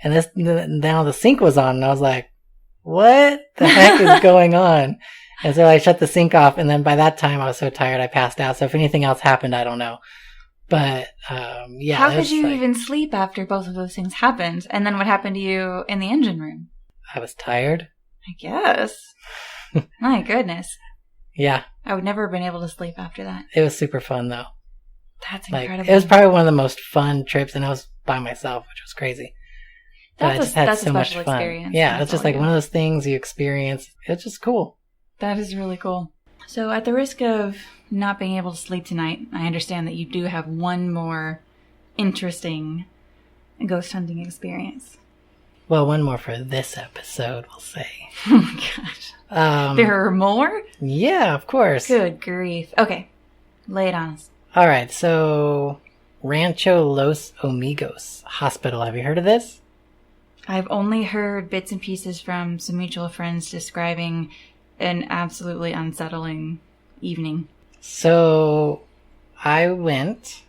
And now the sink was on, and I was like, what the heck is going on? And so I shut the sink off, and then by that time I was so tired I passed out. So if anything else happened, I don't know. But yeah. How could you even sleep after both of those things happened? And then what happened to you in the engine room? I was tired. I guess. My goodness. Yeah. I would never have been able to sleep after that. It was super fun, though. That's incredible. It was probably one of the most fun trips, and I was by myself, which was crazy. But I just had so much fun. Experience. Yeah, it's just like one of those things you experience. It's just cool. That is really cool. So at the risk of not being able to sleep tonight, I understand that you do have one more interesting ghost hunting experience. Well, one more for this episode, we'll say. Oh my gosh. There are more? Yeah, of course. Good grief. Okay. Lay it on us. All right, so Rancho Los Amigos Hospital. Have you heard of this? I've only heard bits and pieces from some mutual friends describing an absolutely unsettling evening. So I went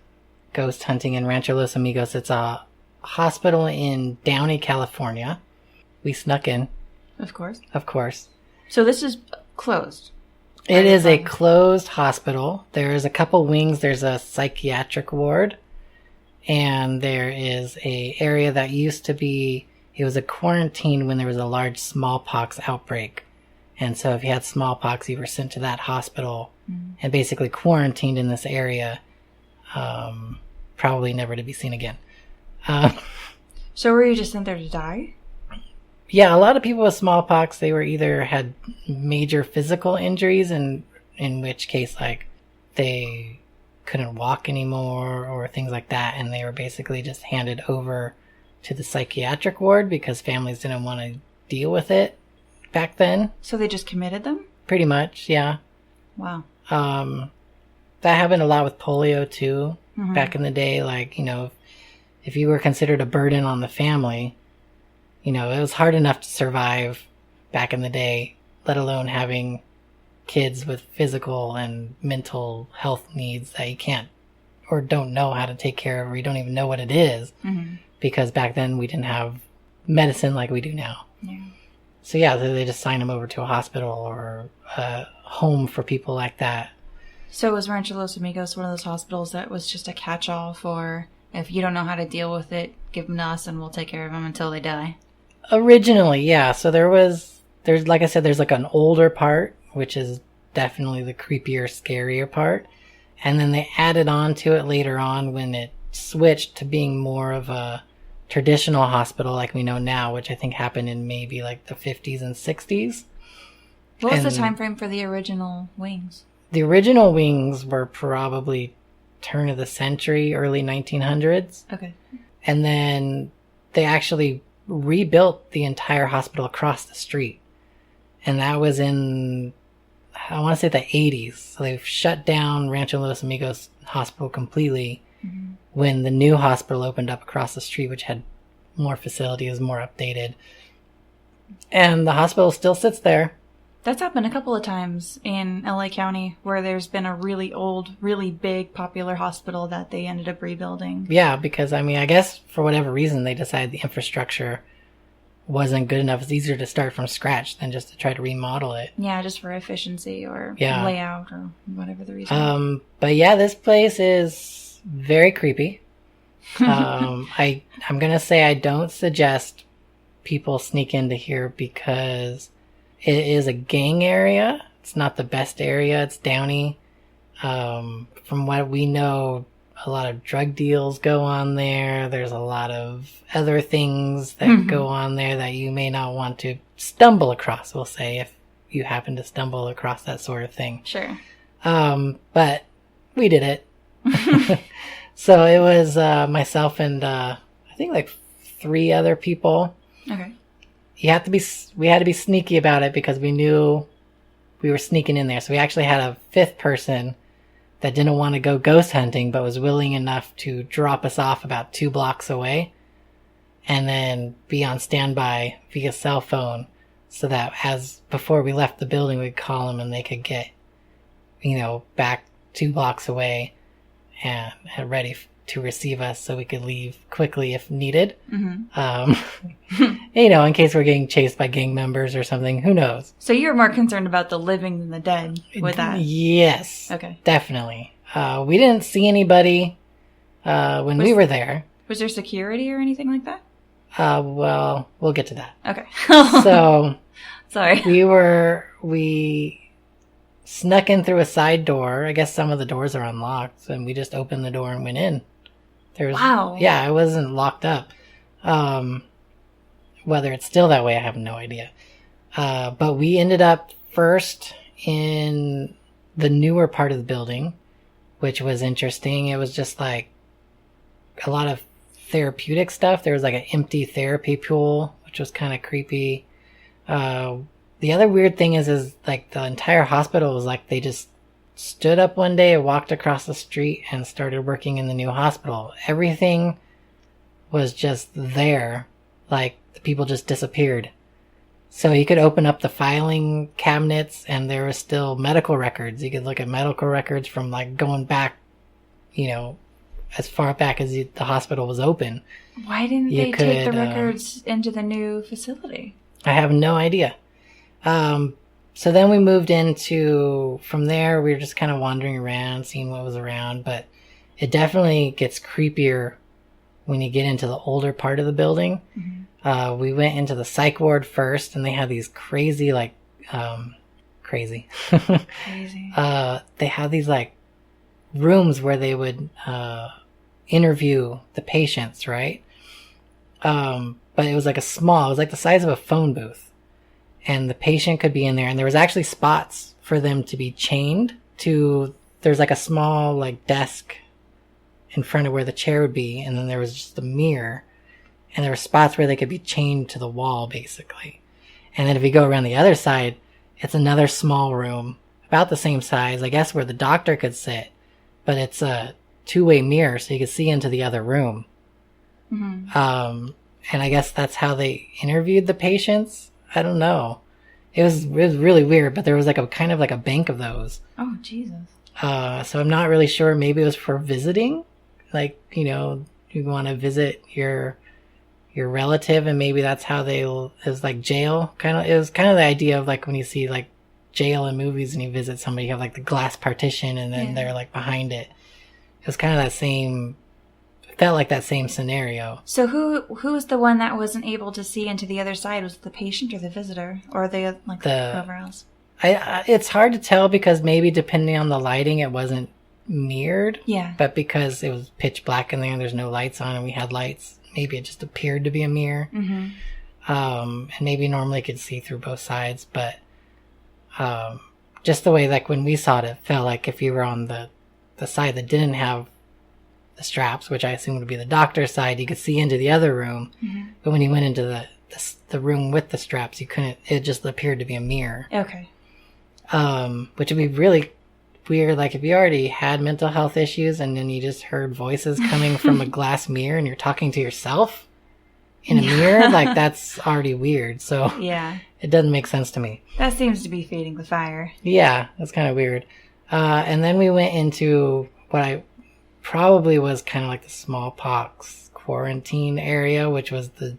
ghost hunting in Rancho Los Amigos. It's a hospital in Downey, California. We snuck in. Of course. Of course. So this is closed. It is a closed hospital. There's a couple wings. There's a psychiatric ward. And there is a area that used to be, it was a quarantine when there was a large smallpox outbreak. And so if you had smallpox, you were sent to that hospital and basically quarantined in this area, probably never to be seen again. So were you just sent there to die? Yeah, a lot of people with smallpox, they were either had major physical injuries, in which case, like, they couldn't walk anymore or things like that, and they were basically just handed over to the psychiatric ward because families didn't want to deal with it back then. So they just committed them? Pretty much, yeah. Wow. That happened a lot with polio, too, back in the day. Like, you know, if you were considered a burden on the family, you know, it was hard enough to survive back in the day, let alone having kids with physical and mental health needs that you can't or don't know how to take care of, or you don't even know what it is, because back then we didn't have medicine like we do now. Yeah. So yeah, they just sign them over to a hospital or a home for people like that. So was Rancho Los Amigos one of those hospitals that was just a catch-all for, if you don't know how to deal with it, give them to us and we'll take care of them until they die? Originally, yeah. So there's, like I said, there's like an older part, which is definitely the creepier, scarier part. And then they added on to it later on when it switched to being more of a traditional hospital like we know now, which I think happened in maybe like the 50s and 60s. What was the time frame for the original wings? The original wings were probably turn of the century, early 1900s. Okay. And then they actually rebuilt the entire hospital across the street. And that was in, I want to say, the 80s. So they've shut down Rancho Los Amigos Hospital completely when the new hospital opened up across the street, which had more facilities, more updated. And the hospital still sits there. That's happened a couple of times in LA County where there's been a really old, really big, popular hospital that they ended up rebuilding. Yeah, because, I mean, I guess for whatever reason they decided the infrastructure wasn't good enough. It's easier to start from scratch than just to try to remodel it. Yeah, just for efficiency or layout or whatever the reason. But yeah, this place is very creepy. I'm going to say I don't suggest people sneak into here because it is a gang area. It's not the best area. It's Downey. From what we know, a lot of drug deals go on there. There's a lot of other things that go on there that you may not want to stumble across, we'll say, if you happen to stumble across that sort of thing. Sure. But we did it. So it was myself and I think like 3 other people. Okay. We had to be sneaky about it because we knew we were sneaking in there. So we actually had a 5th person that didn't want to go ghost hunting, but was willing enough to drop us off about 2 blocks away and then be on standby via cell phone so that before we left the building, we'd call them and they could get, back 2 blocks away and ready to receive us so we could leave quickly if needed. In case we're getting chased by gang members or something, who knows? So you're more concerned about the living than the dead with that? Yes. Okay. Definitely. We didn't see anybody when we were there. Was there security or anything like that? Well, we'll get to that. Okay. So, sorry. We snuck in through a side door. I guess some of the doors are unlocked, and we just opened the door and went in. Wow. Yeah, it wasn't locked up. Whether it's still that way, I have no idea. But we ended up first in the newer part of the building, which was interesting. It was just like a lot of therapeutic stuff. There was like an empty therapy pool, which was kind of creepy. The other weird thing is like the entire hospital was like they just stood up one day and walked across the street and started working in the new hospital. Everything was just there. Like, the people just disappeared. So he could open up the filing cabinets and there was still medical records. You could look at medical records from like going back, as far back as the hospital was open. Why didn't they take the records into the new facility? I have no idea. So then we moved from there, we were just kind of wandering around, seeing what was around, but it definitely gets creepier when you get into the older part of the building. Mm-hmm. We went into the psych ward first, and they had these crazy. Crazy. They had these like rooms where they would interview the patients, right? But it was like it was like the size of a phone booth, and the patient could be in there, and there was actually spots for them to be chained to. There's like a small like desk in front of where the chair would be, and then there was just a mirror. And there were spots where they could be chained to the wall, basically. And then if you go around the other side, it's another small room, about the same size, I guess, where the doctor could sit. But it's a two-way mirror, so you could see into the other room. Mm-hmm. And I guess that's how they interviewed the patients. I don't know. It was really weird, but there was like a kind of like a bank of those. Oh, Jesus. So I'm not really sure. Maybe it was for visiting. Like, you want to visit your relative, and maybe that's how it was like jail. It was kind of the idea of like when you see like jail in movies and you visit somebody, you have like the glass partition and then they're like behind it. It was kind of felt like that same scenario. So who was the one that wasn't able to see into the other side? Was it the patient or the visitor, or whoever else? It's hard to tell because maybe depending on the lighting, it wasn't mirrored. Yeah. But because it was pitch black in there and there's no lights on and we had lights, maybe it just appeared to be a mirror. Mm-hmm. And maybe normally could see through both sides, but just the way like when we saw it felt like if you were on the side that didn't have the straps, which I assume would be the doctor's side, you could see into the other room. Mm-hmm. But when you went into the room with the straps, you couldn't. It just appeared to be a mirror. Okay. Which would be really weird. Like if you already had mental health issues and then you just heard voices coming from a glass mirror and you're talking to yourself in a mirror, like that's already weird. So yeah, it doesn't make sense to me. That seems to be feeding the fire. Yeah, that's kind of weird. And then we went into what I probably was kind of like the smallpox quarantine area, which was the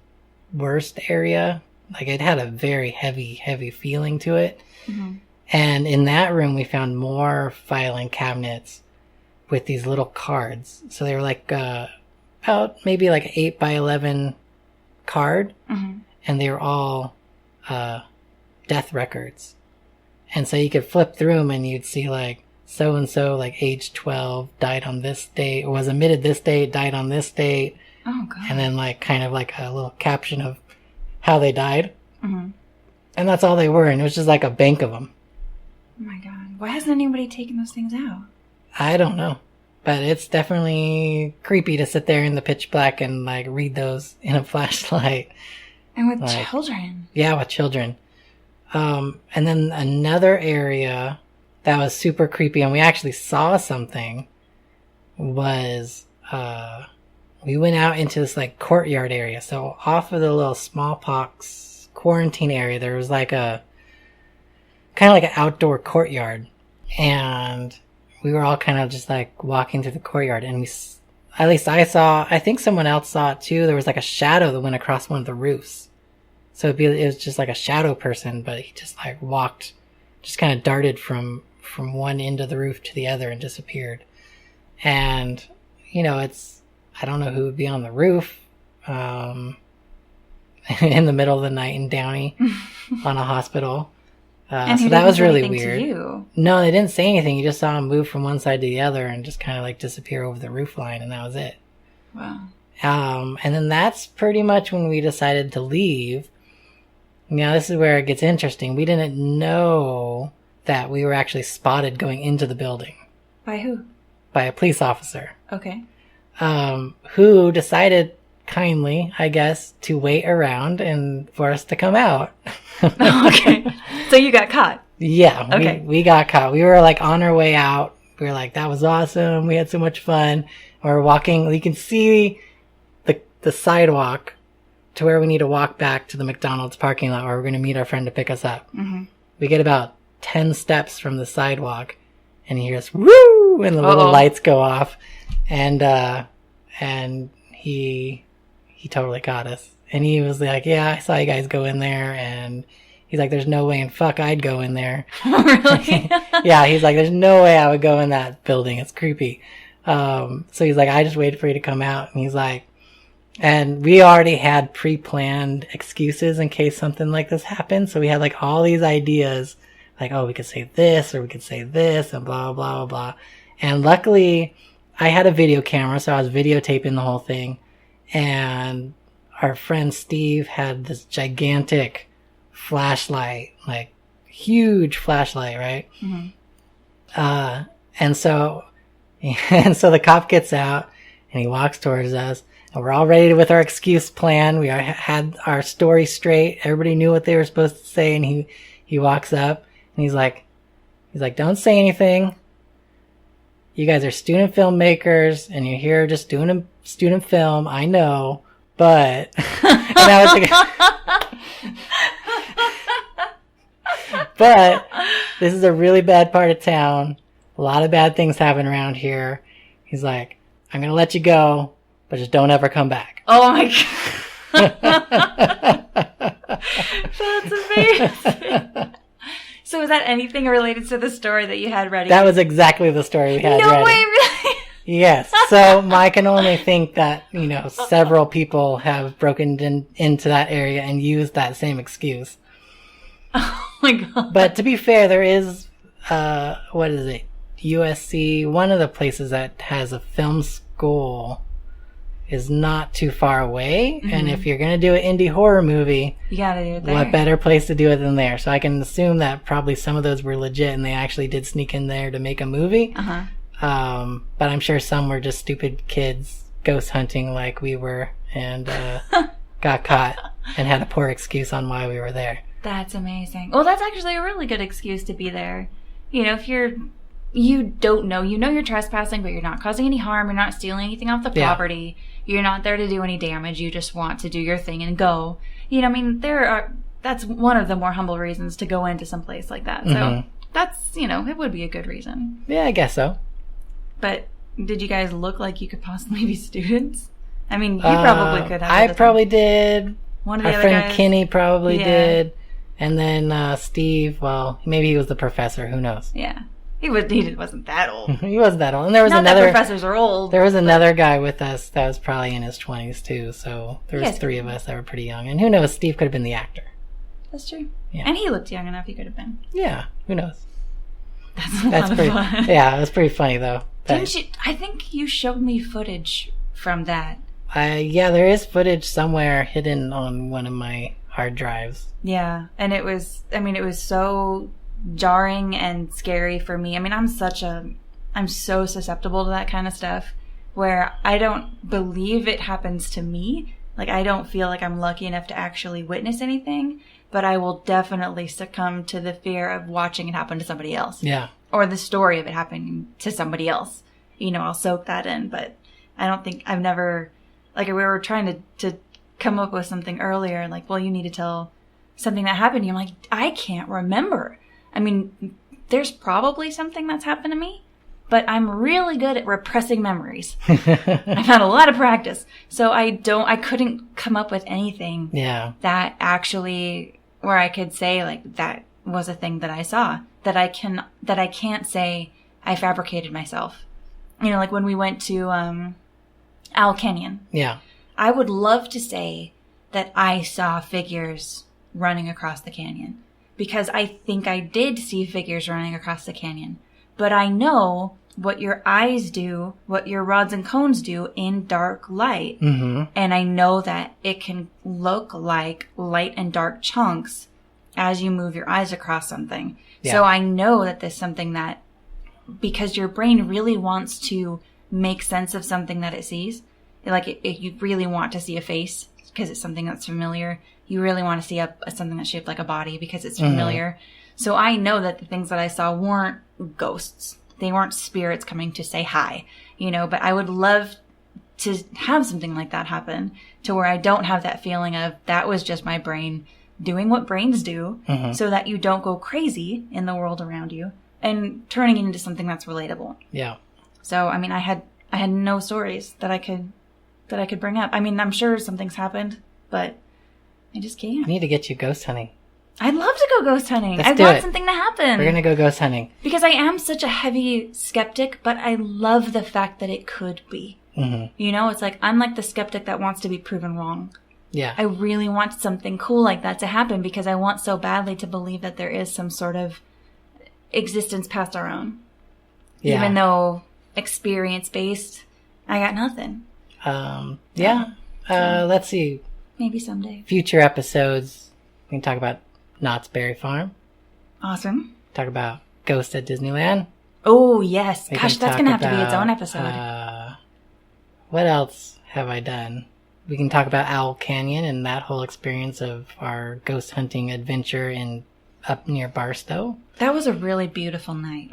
worst area. Like it had a very heavy feeling to it. Mm-hmm. And in that room, we found more filing cabinets with these little cards. So they were like about maybe like an 8 by 11 card. Mm-hmm. And they were all death records. And so you could flip through them and you'd see like so-and-so, like age 12, died on this date, was admitted this date, died on this date. Oh, God. And then like kind of like a little caption of how they died. Mm-hmm. And that's all they were. And it was just like a bank of them. Oh my God. Why hasn't anybody taken those things out? I don't know. But it's definitely creepy to sit there in the pitch black and like read those in a flashlight. And with children. Yeah, with children. And then another area that was super creepy and we actually saw something was, we went out into this like courtyard area. So off of the little smallpox quarantine area, there was like a, kind of like an outdoor courtyard, and we were all kind of just like walking through the courtyard, and at least I think someone else saw it too. There was like a shadow that went across one of the roofs. So it was just like a shadow person, but he just like walked, just kind of darted from one end of the roof to the other and disappeared. And, I don't know who would be on the roof, in the middle of the night in Downey on a hospital. So that was really weird. To you? No, they didn't say anything. You just saw him move from one side to the other and just kind of like disappear over the roof line, and that was it. Wow. And then that's pretty much when we decided to leave. Now, this is where it gets interesting. We didn't know that we were actually spotted going into the building. By who? By a police officer. Okay. Who decided kindly, I guess, to wait around and for us to come out. Okay. So you got caught. Yeah. Okay. We got caught. We were like on our way out. We were like, that was awesome. We had so much fun. We're walking. You can see the sidewalk to where we need to walk back to the McDonald's parking lot where we're going to meet our friend to pick us up. Mm-hmm. We get about 10 steps from the sidewalk and you hear us, woo! And the little lights go off. And he totally caught us. And he was like, yeah, I saw you guys go in there. And he's like, there's no way in fuck I'd go in there. Really? Yeah, he's like, there's no way I would go in that building. It's creepy. So he's like, I just waited for you to come out. And he's like, and we already had pre-planned excuses in case something like this happened. So we had like all these ideas, like, oh, we could say this or we could say this and blah, blah, blah, blah. And luckily I had a video camera, so I was videotaping the whole thing. And our friend Steve had this gigantic flashlight, like huge flashlight, right? Mm-hmm. And so the cop gets out and he walks towards us. And we're all ready with our excuse plan. We had our story straight. Everybody knew what they were supposed to say. And he walks up and he's like, don't say anything. You guys are student filmmakers and you're here just doing a student film. I know, but, and I was like, but this is a really bad part of town. A lot of bad things happen around here. He's like, I'm going to let you go. But just don't ever come back. Oh my God. That's amazing. So was that anything related to the story that you had ready? That was exactly the story we had ready. No way, really? Yes. So I can only think that, several people have broken into that area and used that same excuse. Oh my God. But to be fair, there is, what is it? USC, one of the places that has a film school is not too far away. Mm-hmm. And if you're going to do an indie horror movie, you gotta do it there. What better place to do it than there? So I can assume that probably some of those were legit and they actually did sneak in there to make a movie. Uh-huh. But I'm sure some were just stupid kids ghost hunting like we were and got caught and had a poor excuse on why we were there. That's amazing. Well, that's actually a really good excuse to be there. If you don't know, you're trespassing, but you're not causing any harm. You're not stealing anything off the property. Yeah. You're not there to do any damage. You just want to do your thing and go. That's one of the more humble reasons to go into some place like that. So that's, it would be a good reason. Yeah, I guess so. But did you guys look like you could possibly be students? I mean, you probably could have. I probably did. One of the Our other friend guys. Kenny probably did. And then Steve, well, maybe he was the professor. Who knows? Yeah. He wasn't that old. He wasn't that old. And there was Not that professors are old. There was another guy with us that was probably in his 20s too. So there was three of us that were pretty young. And who knows? Steve could have been the actor. That's true. Yeah. And he looked young enough. He could have been. Yeah. Who knows? That's pretty fun. Yeah, it was pretty funny though. Didn't you? I think you showed me footage from that. Yeah, there is footage somewhere hidden on one of my hard drives. Yeah, and it was so jarring and scary for me. I mean, I'm so susceptible to that kind of stuff where I don't believe it happens to me. Like, I don't feel like I'm lucky enough to actually witness anything, but I will definitely succumb to the fear of watching it happen to somebody else. Yeah. Or the story of it happening to somebody else. I'll soak that in, but I don't think I've never, like, we were trying to come up with something earlier, like, well, you need to tell something that happened to you. I'm like, I can't remember. I mean, there's probably something that's happened to me, but I'm really good at repressing memories. I've had a lot of practice. So I couldn't come up with anything that actually, where I could say, like, that was a thing that I saw, that I can't say I fabricated myself. Like when we went to Owl Canyon. Yeah. I would love to say that I saw figures running across the canyon, because I think I did see figures running across the canyon. But I know what your eyes do, what your rods and cones do in dark light. Mm-hmm. And I know that it can look like light and dark chunks as you move your eyes across something. Yeah. So I know that there's something that, because your brain really wants to make sense of something that it sees. Like, you really want to see a face because it's something that's familiar. You really want to see something that's shaped like a body because it's familiar. So I know that the things that I saw weren't ghosts. They weren't spirits coming to say hi, but I would love to have something like that happen to where I don't have that feeling of that was just my brain doing what brains do so that you don't go crazy in the world around you and turning it into something that's relatable. Yeah. So, I mean, I had no stories that I could bring up. I mean, I'm sure something's happened, but I just can't. I need to get you ghost hunting. I'd love to go ghost hunting. Let's I do want it. something to happen. We're going to go ghost hunting. Because I am such a heavy skeptic, but I love the fact that it could be. It's like, I'm like the skeptic that wants to be proven wrong. Yeah. I really want something cool like that to happen because I want so badly to believe that there is some sort of existence past our own. Yeah. Even though experience-based, I got nothing. Let's see. Maybe someday. Future episodes, we can talk about Knott's Berry Farm. Awesome. Talk about Ghost at Disneyland. Oh, yes. We Gosh, can that's talk going to have to be its about, own episode. What else have I done? We can talk about Owl Canyon and that whole experience of our ghost hunting adventure up near Barstow. That was a really beautiful night.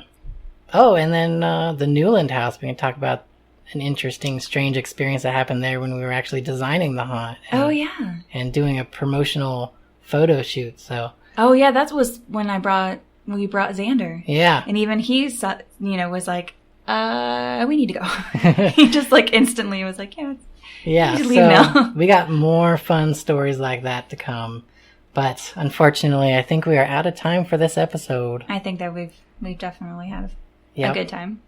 Oh, and then the Newland house. We can talk about an interesting, strange experience that happened there when we were actually designing the haunt. And doing a promotional photo shoot. So. Oh yeah, that was when we brought Xander. Yeah. And even he saw, was like, we need to go. He just like instantly was like, yeah. Yeah. Leave now. We got more fun stories like that to come. But unfortunately, I think we are out of time for this episode. I think that we've definitely had a good time.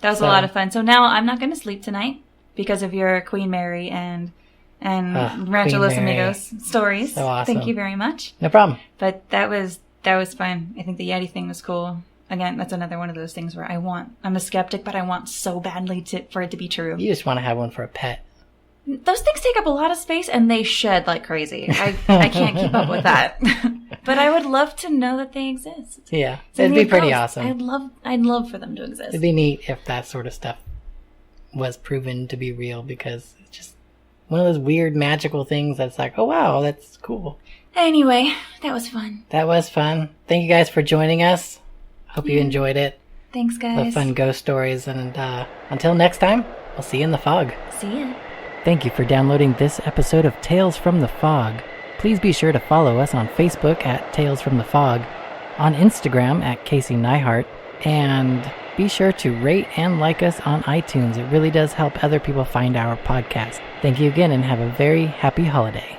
That was a lot of fun. So now I'm not going to sleep tonight because of your Queen Mary and Rancho Los Amigos stories. So awesome. Thank you very much. No problem. But that was fun. I think the Yeti thing was cool. Again, that's another one of those things where I'm a skeptic, but I want so badly for it to be true. You just want to have one for a pet. Those things take up a lot of space and they shed like crazy. I can't keep up with that. But I would love to know that they exist. Yeah. It'd be pretty awesome. I'd love for them to exist. It'd be neat if that sort of stuff was proven to be real because it's just one of those weird magical things that's like, oh wow, that's cool. Anyway, that was fun. That was fun. Thank you guys for joining us. Hope you enjoyed it. Thanks, guys. Love fun ghost stories. And until next time, we'll see you in the fog. See ya. Thank you for downloading this episode of Tales from the Fog. Please be sure to follow us on Facebook at Tales from the Fog, on Instagram at Casey Neihart, and be sure to rate and like us on iTunes. It really does help other people find our podcast. Thank you again and have a very happy holiday.